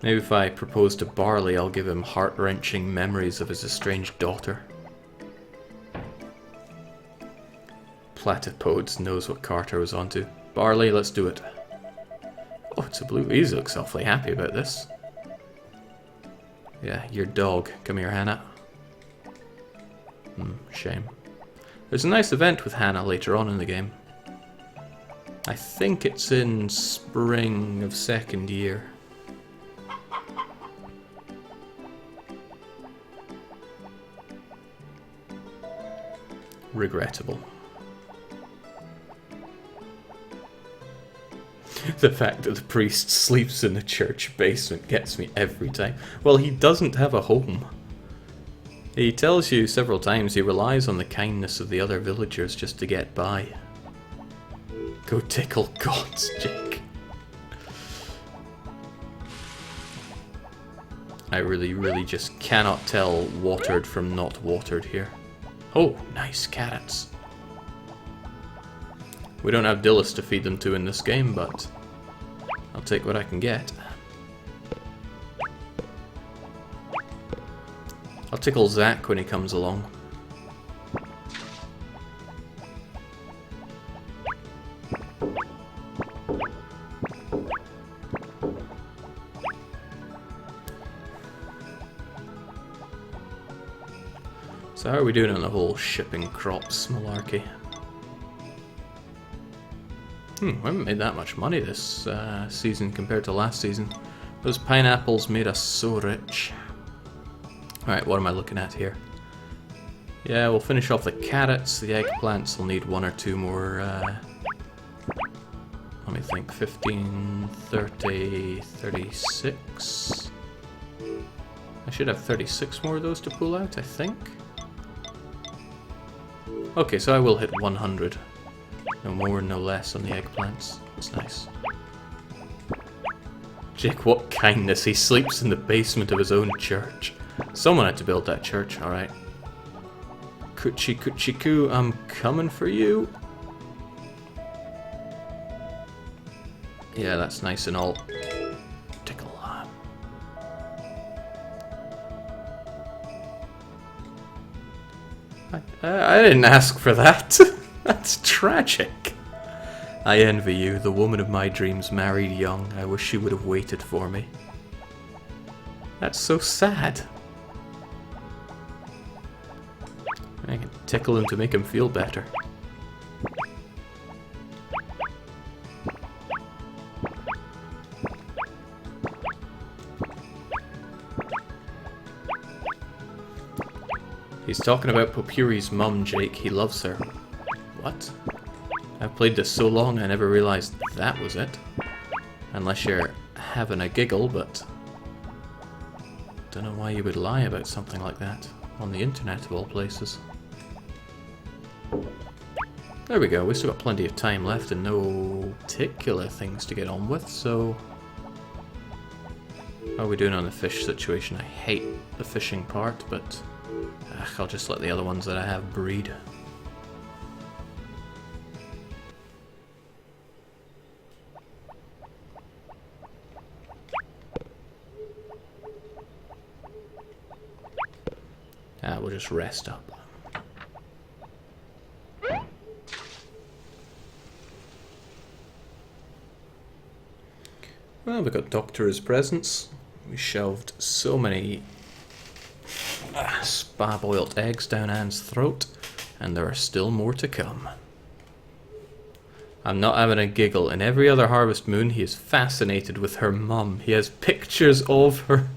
Maybe if I propose to Barley, I'll give him heart-wrenching memories of his estranged daughter. Platypodes knows what Carter was onto. Barley, let's do it. Oh, it's a blue. He looks awfully happy about this. Yeah, your dog. Come here, Hannah. Shame. There's a nice event with Hannah later on in the game. I think it's in spring of second year. Regrettable. The fact that the priest sleeps in the church basement gets me every time. Well, he doesn't have a home. He tells you several times he relies on the kindness of the other villagers just to get by. Go tickle gods, Jake. I really just cannot tell watered from not watered here. Oh, nice carrots. We don't have Dillis to feed them to in this game, but I'll take what I can get. I'll tickle Zach when he comes along. So how are we doing on the whole shipping crops malarkey? We haven't made that much money this season compared to last season. Those pineapples made us so rich. Alright, what am I looking at here? Yeah, we'll finish off the carrots. The eggplants will need one or two more, let me think, 15, 30, 36. I should have 36 more of those to pull out, I think. Okay, so I will hit 100. No more, no less on the eggplants. That's nice. Jake, what kindness. He sleeps in the basement of his own church. Someone had to build that church, alright. Coochie coochie coo, I'm coming for you. Yeah, that's nice and all. Tickle. I didn't ask for that. That's tragic. I envy you. The woman of my dreams married young. I wish she would have waited for me. That's so sad. I can tickle him to make him feel better. He's talking about Popuri's mum, Jake. He loves her. What? I've played this so long I never realised that was it. Unless you're having a giggle, but... don't know why you would lie about something like that. On the internet of all places. There we go, we still got plenty of time left and no particular things to get on with, so... how are we doing on the fish situation? I hate the fishing part, but... I'll just let the other ones that I have breed. We'll just rest up. Well, we got Doctor's presents. We shelved so many spa-boiled eggs down Anne's throat, and there are still more to come. I'm not having a giggle. In every other Harvest Moon, he is fascinated with her mum. He has pictures of her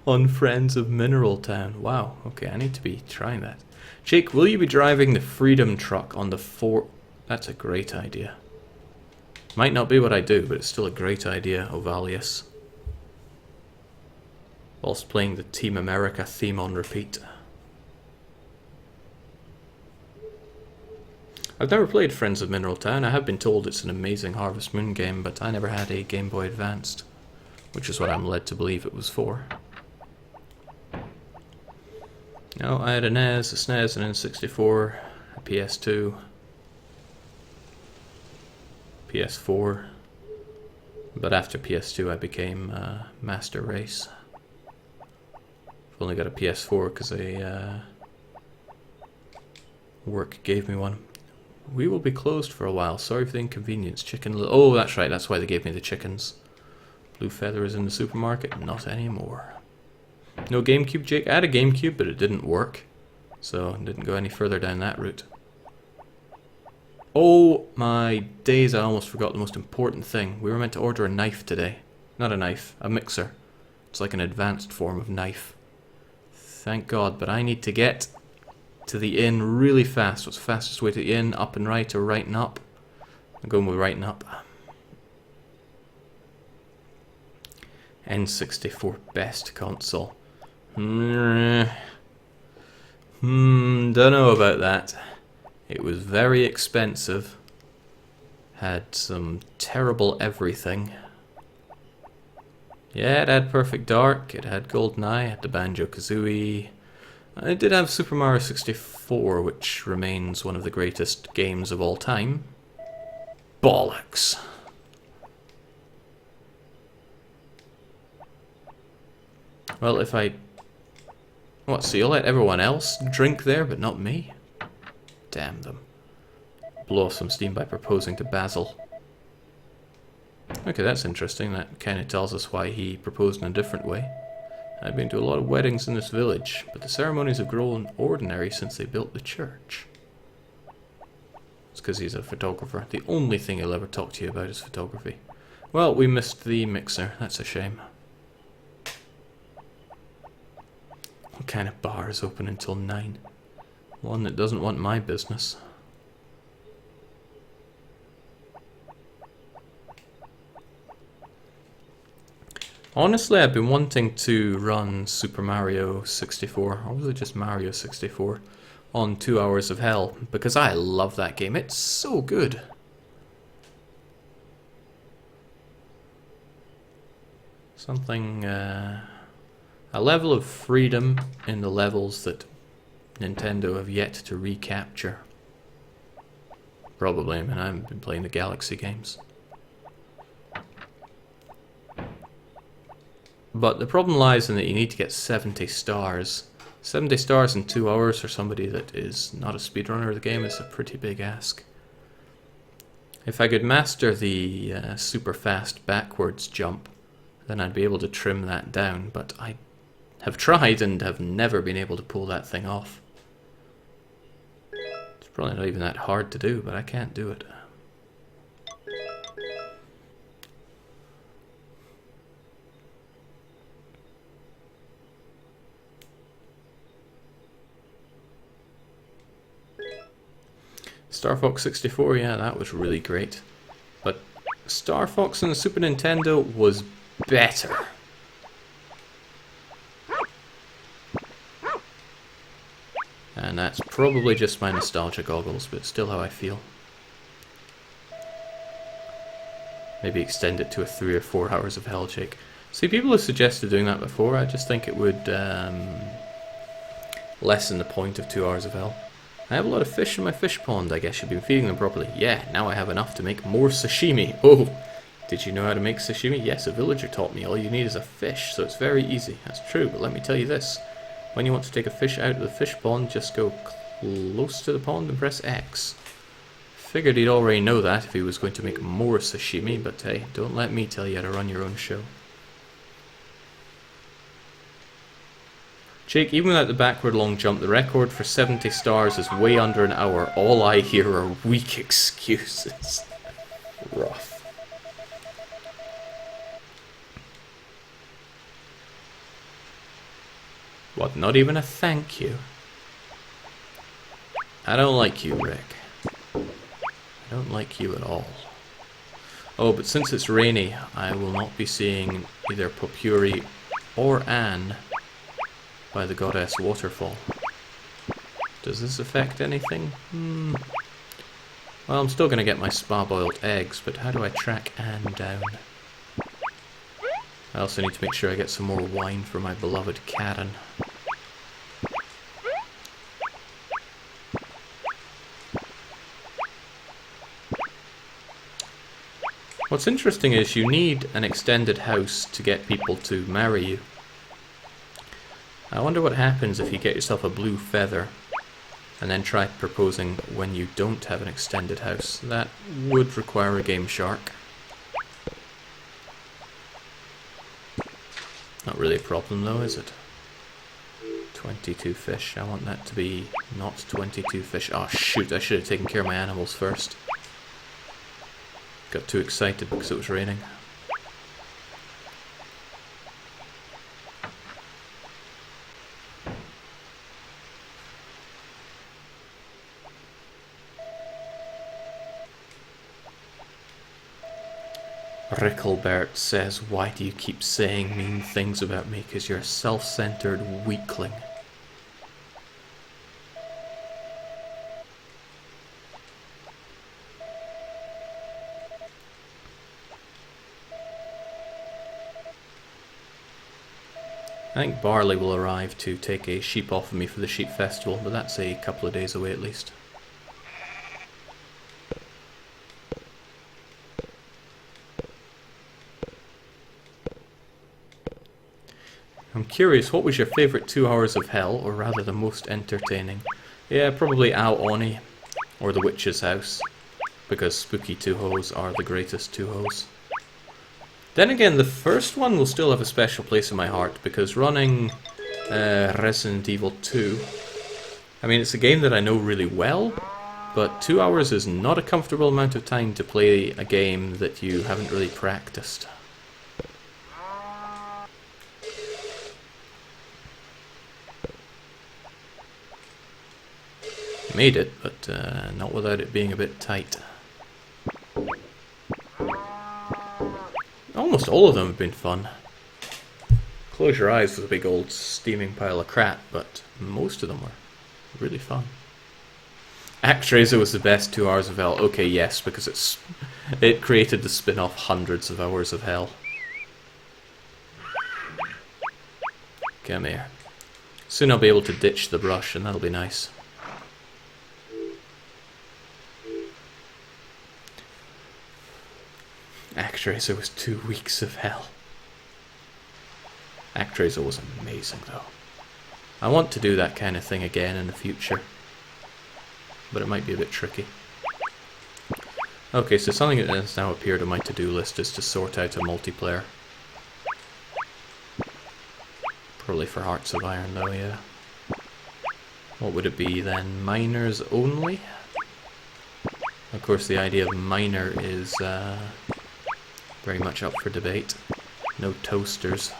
on Friends of Mineral Town. Wow, okay, I need to be trying that. Jake, will you be driving the Freedom Truck on the 4... That's a great idea. Might not be what I do, but it's still a great idea, Ovalius. Whilst playing the Team America theme on repeat. I've never played Friends of Mineral Town. I have been told it's an amazing Harvest Moon game, but I never had a Game Boy Advanced, which is what I'm led to believe it was for. No, I had a NES, a SNES, an N64, a PS2, PS4, but after PS2 I became Master Race. I've only got a PS4 because work gave me one. We will be closed for a while. Sorry for the inconvenience. Oh, that's right. That's why they gave me the chickens. Blue Feather is in the supermarket. Not anymore. No GameCube, Jake? I had a GameCube, but it didn't work. So, I didn't go any further down that route. Oh my days, I almost forgot the most important thing. We were meant to order a knife today. Not a knife, a mixer. It's like an advanced form of knife. Thank God, but I need to get to the inn really fast. What's the fastest way to the inn? Up and right or right and up? I'm going with right and up. N64 best console. Don't know about that. It was very expensive. Had some terrible everything. Yeah, it had Perfect Dark, it had GoldenEye, it had the Banjo-Kazooie. It did have Super Mario 64, which remains one of the greatest games of all time. Bollocks. Well, if I... What, so you'll let everyone else drink there, but not me? Damn them. Blow off some steam by proposing to Basil. Okay, that's interesting. That kind of tells us why he proposed in a different way. I've been to a lot of weddings in this village, but the ceremonies have grown ordinary since they built the church. It's because he's a photographer. The only thing he'll ever talk to you about is photography. Well, we missed the mixer. That's a shame. What kind of bar is open until 9? One that doesn't want my business. Honestly, I've been wanting to run Super Mario 64, or was it just Mario 64, on 2 Hours of Hell, because I love that game. It's so good. Something, a level of freedom in the levels that Nintendo have yet to recapture. Probably, I mean, I haven't been playing the Galaxy games. But the problem lies in that you need to get 70 stars. 70 stars in 2 hours for somebody that is not a speedrunner of the game is a pretty big ask. If I could master the super fast backwards jump, then I'd be able to trim that down, but I have tried and have never been able to pull that thing off. It's probably not even that hard to do, but I can't do it. Star Fox 64, yeah, that was really great. But Star Fox on the Super Nintendo was better. And that's probably just my nostalgia goggles, but still how I feel. Maybe extend it to a 3 or 4 hours of hell, Jake. See, people have suggested doing that before. I just think it would lessen the point of 2 hours of hell. I have a lot of fish in my fish pond. I guess you've been feeding them properly. Yeah, now I have enough to make more sashimi. Oh, did you know how to make sashimi? Yes, a villager taught me. All you need is a fish, so it's very easy. That's true, but let me tell you this. When you want to take a fish out of the fish pond, just go close to the pond and press X. Figured he'd already know that if he was going to make more sashimi, but hey, don't let me tell you how to run your own show. Jake, even without the backward long jump, the record for 70 stars is way under an hour. All I hear are weak excuses. Rough. What, not even a thank you? I don't like you, Rick. I don't like you at all. Oh, but since it's rainy, I will not be seeing either Popuri or Anne by the Goddess Waterfall. Does this affect anything? Well, I'm still going to get my spa-boiled eggs, but how do I track Anne down? I also need to make sure I get some more wine for my beloved Karen. What's interesting is you need an extended house to get people to marry you. I wonder what happens if you get yourself a blue feather and then try proposing when you don't have an extended house. That would require a Game Shark. Not really a problem though, is it? 22 fish. I want that to be not 22 fish. Oh shoot, I should have taken care of my animals first. Got too excited because it was raining. Ricklebert says, why do you keep saying mean things about me? Because you're a self-centered weakling. I think Barley will arrive to take a sheep off of me for the sheep festival, but that's a couple of days away at least. I'm curious, what was your favourite 2 hours of hell, or rather the most entertaining? Yeah, probably Ao Oni, or the Witch's House, because spooky Touhous are the greatest Touhous. Then again, the first one will still have a special place in my heart, because running Resident Evil 2, I mean, it's a game that I know really well, but 2 hours is not a comfortable amount of time to play a game that you haven't really practiced. Made it, but not without it being a bit tight. Almost all of them have been fun. Close your eyes with a big old steaming pile of crap, but most of them were really fun. ActRaiser was the best 2 hours of hell. Okay, yes, because it created the spin-off Hundreds of Hours of Hell. Come here. Soon I'll be able to ditch the brush, and that'll be nice. ActRaiser was 2 weeks of hell. ActRaiser was amazing, though. I want to do that kind of thing again in the future, but it might be a bit tricky. Okay, so something that has now appeared on my to-do list is to sort out a multiplayer. Probably for Hearts of Iron, though, yeah. What would it be then? Miners only? Of course, the idea of miner is very much up for debate. No toasters.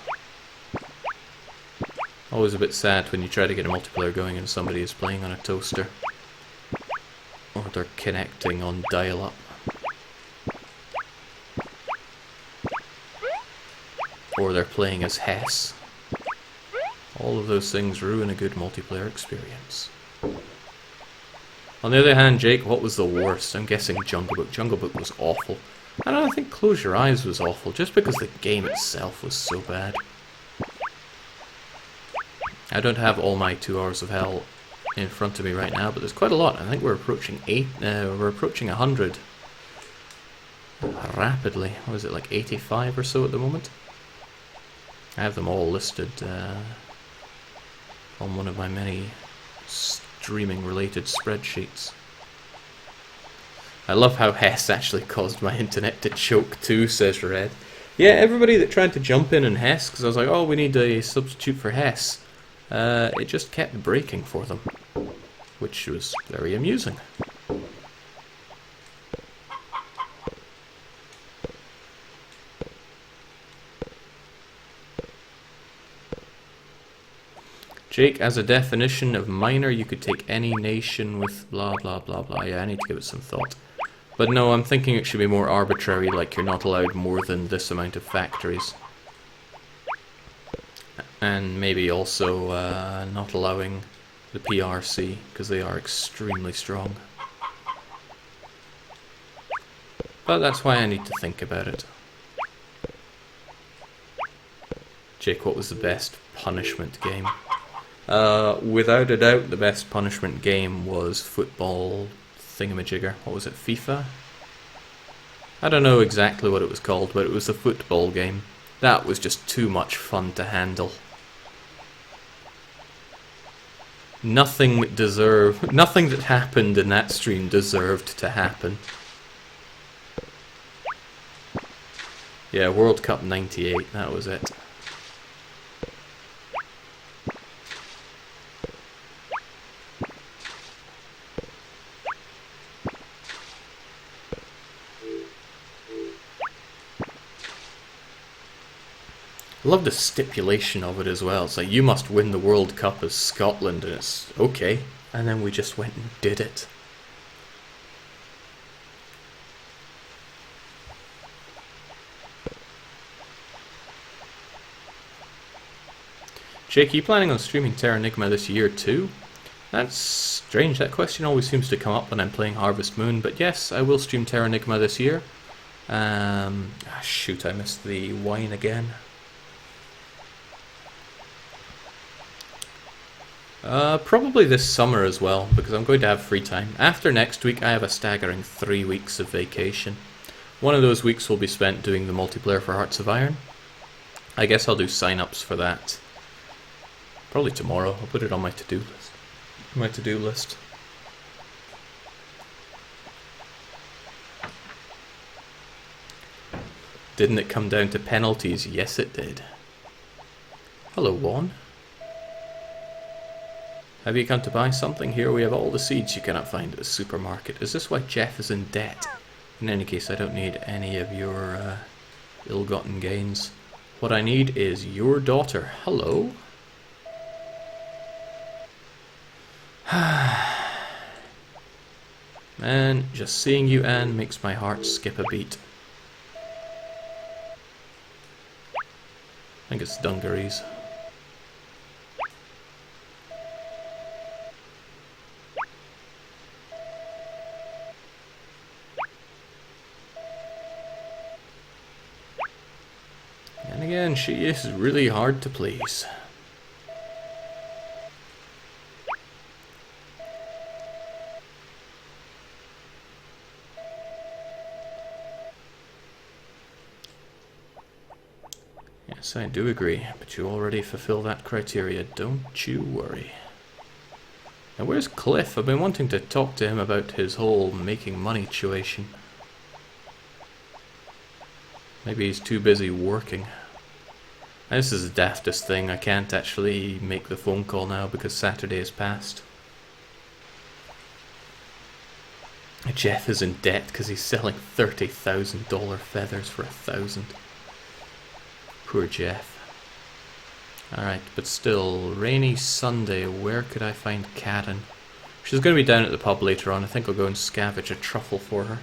Always a bit sad when you try to get a multiplayer going and somebody is playing on a toaster. Or they're connecting on dial-up. Or they're playing as Hess. All of those things ruin a good multiplayer experience. On the other hand, Jake, what was the worst? I'm guessing Jungle Book. Jungle Book was awful. And I think Close Your Eyes was awful, just because the game itself was so bad. I don't have all my 2 hours of hell in front of me right now, but there's quite a lot. I think we're approaching 100 rapidly. What is it, like 85 or so at the moment? I have them all listed on one of my many streaming related spreadsheets. I love how Hess actually caused my internet to choke too, says Red. Yeah, everybody that tried to jump in Hess, because I was like, oh, we need a substitute for Hess, it just kept breaking for them, which was very amusing. Jake, as a definition of minor, you could take any nation with blah blah blah blah. Yeah, I need to give it some thought. But no, I'm thinking it should be more arbitrary, like you're not allowed more than this amount of factories. And maybe also not allowing the PRC, because they are extremely strong. But that's why I need to think about it. Jake, what was the best punishment game? Without a doubt, the best punishment game was football thingamajigger. What was it, FIFA? I don't know exactly what it was called, but it was a football game. That was just too much fun to handle. Nothing that happened in that stream deserved to happen. Yeah, World Cup 98, that was it. I love the stipulation of it as well. It's like, you must win the World Cup as Scotland, and it's okay. And then we just went and did it. Jake, are you planning on streaming Terranigma this year too? That's strange. That question always seems to come up when I'm playing Harvest Moon. But yes, I will stream Terranigma this year. Shoot, I missed the wine again. Probably this summer as well, because I'm going to have free time. After next week, I have a staggering 3 weeks of vacation. One of those weeks will be spent doing the multiplayer for Hearts of Iron. I guess I'll do sign-ups for that. Probably tomorrow. I'll put it on my to-do list. Didn't it come down to penalties? Yes, it did. Hello, Juan. Have you come to buy something? Here we have all the seeds you cannot find at the supermarket. Is this why Jeff is in debt? In any case, I don't need any of your ill-gotten gains. What I need is your daughter. Hello? Man, just seeing you, Anne, makes my heart skip a beat. I think it's dungarees. And again, she is really hard to please. Yes, I do agree, but you already fulfill that criteria, don't you worry. Now where's Cliff? I've been wanting to talk to him about his whole making money situation. Maybe he's too busy working. This is the daftest thing, I can't actually make the phone call now because Saturday has passed. Jeff is in debt because he's selling $30,000 feathers for 1,000. Poor Jeff. Alright, but still, rainy Sunday, where could I find Karen? She's going to be down at the pub later on. I think I'll go and scavenge a truffle for her.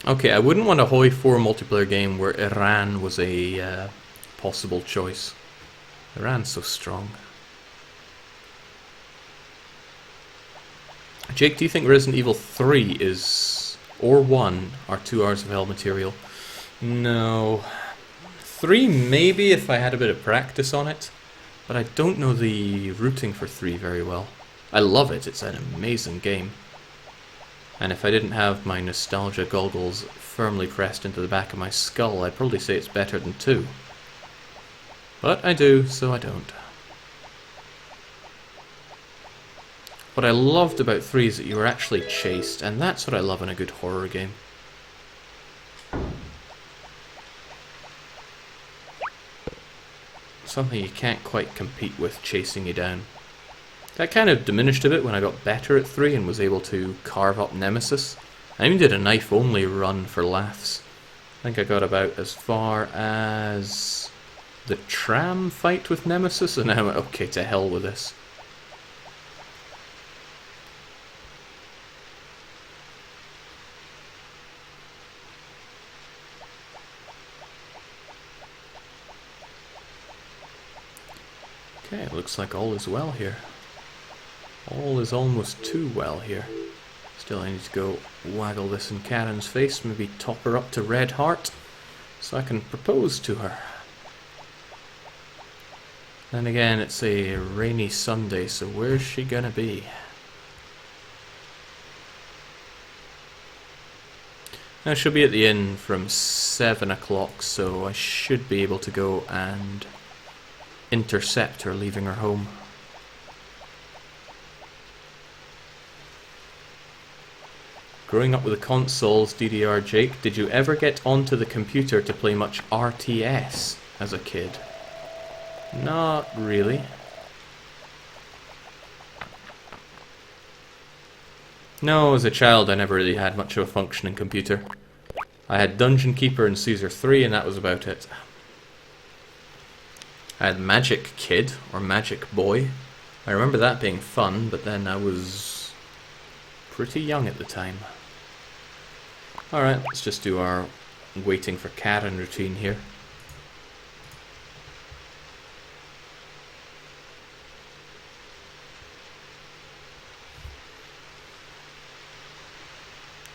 Okay, I wouldn't want a Hoi 4 multiplayer game where Iran was a possible choice. Iran's so strong. Jake, do you think Resident Evil 3 is, or 1, are 2 Hours of Hell material? No. 3 maybe if I had a bit of practice on it, but I don't know the routing for 3 very well. I love it, it's an amazing game. And if I didn't have my nostalgia goggles firmly pressed into the back of my skull, I'd probably say it's better than 2. But I do, so I don't. What I loved about 3 is that you were actually chased, and that's what I love in a good horror game. Something you can't quite compete with chasing you down. That kind of diminished a bit when I got better at 3 and was able to carve up Nemesis. I even did a knife-only run for laughs. I think I got about as far as the tram fight with Nemesis, and I went, okay, to hell with this. Okay, looks like all is well here. All is almost too well here. Still, I need to go waggle this in Karen's face, maybe top her up to red heart, so I can propose to her. Then again, it's a rainy Sunday, so where's she gonna be? Now, she'll be at the inn from 7 o'clock, so I should be able to go and intercept her leaving her home. Growing up with the consoles, DDR Jake, did you ever get onto the computer to play much RTS as a kid? Not really. No, as a child I never really had much of a functioning computer. I had Dungeon Keeper and Caesar 3 and that was about it. I had Magic Kid, or Magic Boy. I remember that being fun, but then I was pretty young at the time. Alright, let's just do our waiting for Karen routine here.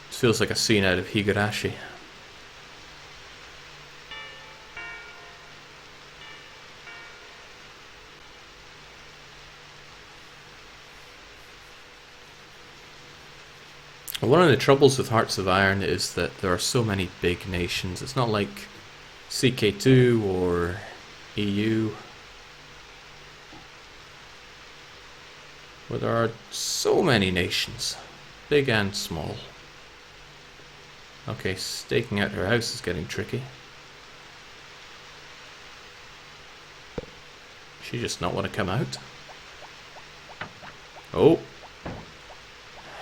This feels like a scene out of Higurashi. One of the troubles with Hearts of Iron is that there are so many big nations. It's not like CK2 or EU, where there are so many nations, big and small. Okay, staking out her house is getting tricky. She just not want to come out? Oh.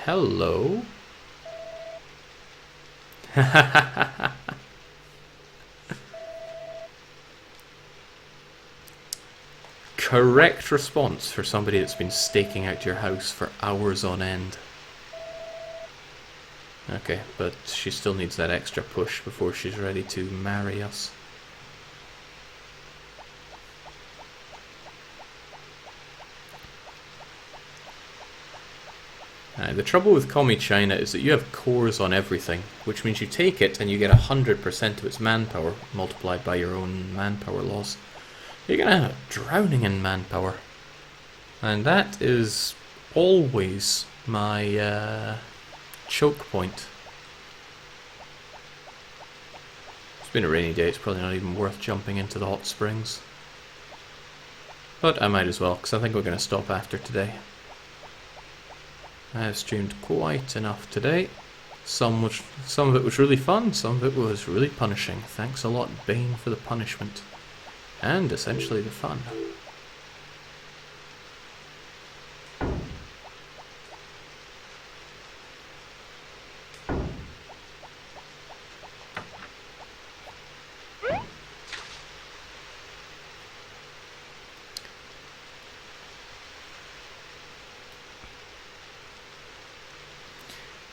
Hello. Correct response for somebody that's been staking out your house for hours on end. Okay, but she still needs that extra push before she's ready to marry us. The trouble with Commie China is that you have cores on everything, which means you take it and you get 100% of its manpower multiplied by your own manpower loss. You're gonna have drowning in manpower. And that is always my choke point. It's been a rainy day, it's probably not even worth jumping into the hot springs. But I might as well, because I think we're going to stop after today. I have streamed quite enough today. Some of it was really fun, some of it was really punishing. Thanks a lot, Bane, for the punishment. And essentially the fun.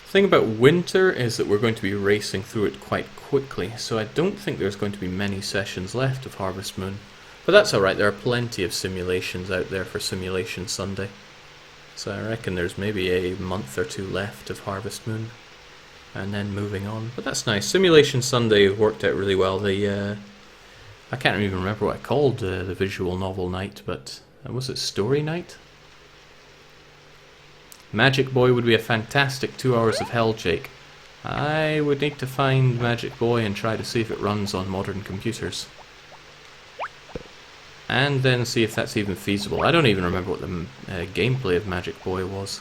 The thing about winter is that we're going to be racing through it quite quickly, so I don't think there's going to be many sessions left of Harvest Moon. But that's alright, there are plenty of simulations out there for Simulation Sunday. So I reckon there's maybe a month or two left of Harvest Moon, and then moving on. But that's nice. Simulation Sunday worked out really well. I can't even remember what I called the visual novel night, but was it Story Night? Magic Boy would be a fantastic 2 hours of hell, Jake. I would need to find Magic Boy and try to see if it runs on modern computers. And then see if that's even feasible. I don't even remember what the gameplay of Magic Boy was.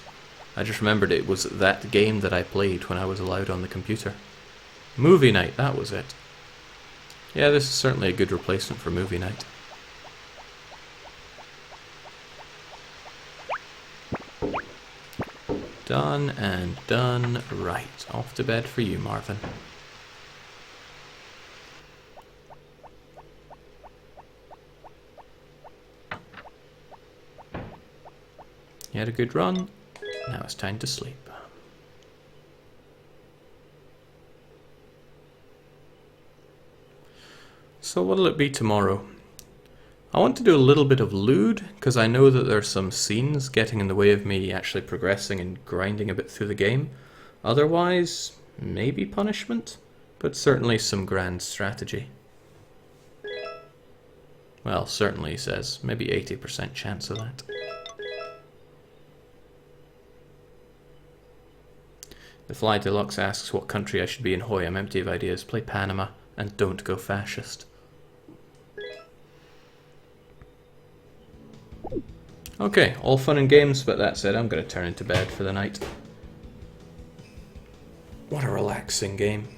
I just remembered it was that game that I played when I was allowed on the computer. Movie Night, that was it. Yeah, this is certainly a good replacement for Movie Night. Done and done right. Off to bed for you, Marvin. You had a good run. Now it's time to sleep. So what'll it be tomorrow? I want to do a little bit of lewd, because I know that there's some scenes getting in the way of me actually progressing and grinding a bit through the game. Otherwise, maybe punishment, but certainly some grand strategy. Well, certainly, he says. Maybe 80% chance of that. The Fly Deluxe asks what country I should be in. Hoy, I'm empty of ideas. Play Panama and don't go fascist. Okay, all fun and games, but that said, I'm going to turn into bed for the night. What a relaxing game.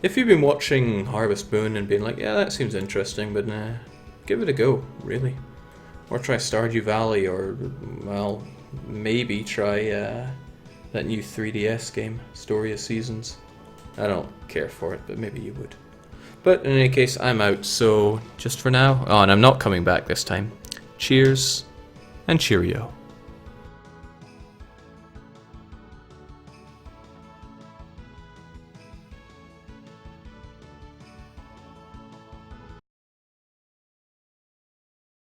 If you've been watching Harvest Moon and been like, yeah, that seems interesting, but nah, give it a go, really. Or try Stardew Valley, or, well, maybe try that new 3DS game, Story of Seasons. I don't care for it, but maybe you would. But in any case, I'm out, so just for now, oh, and I'm not coming back this time. Cheers and cheerio.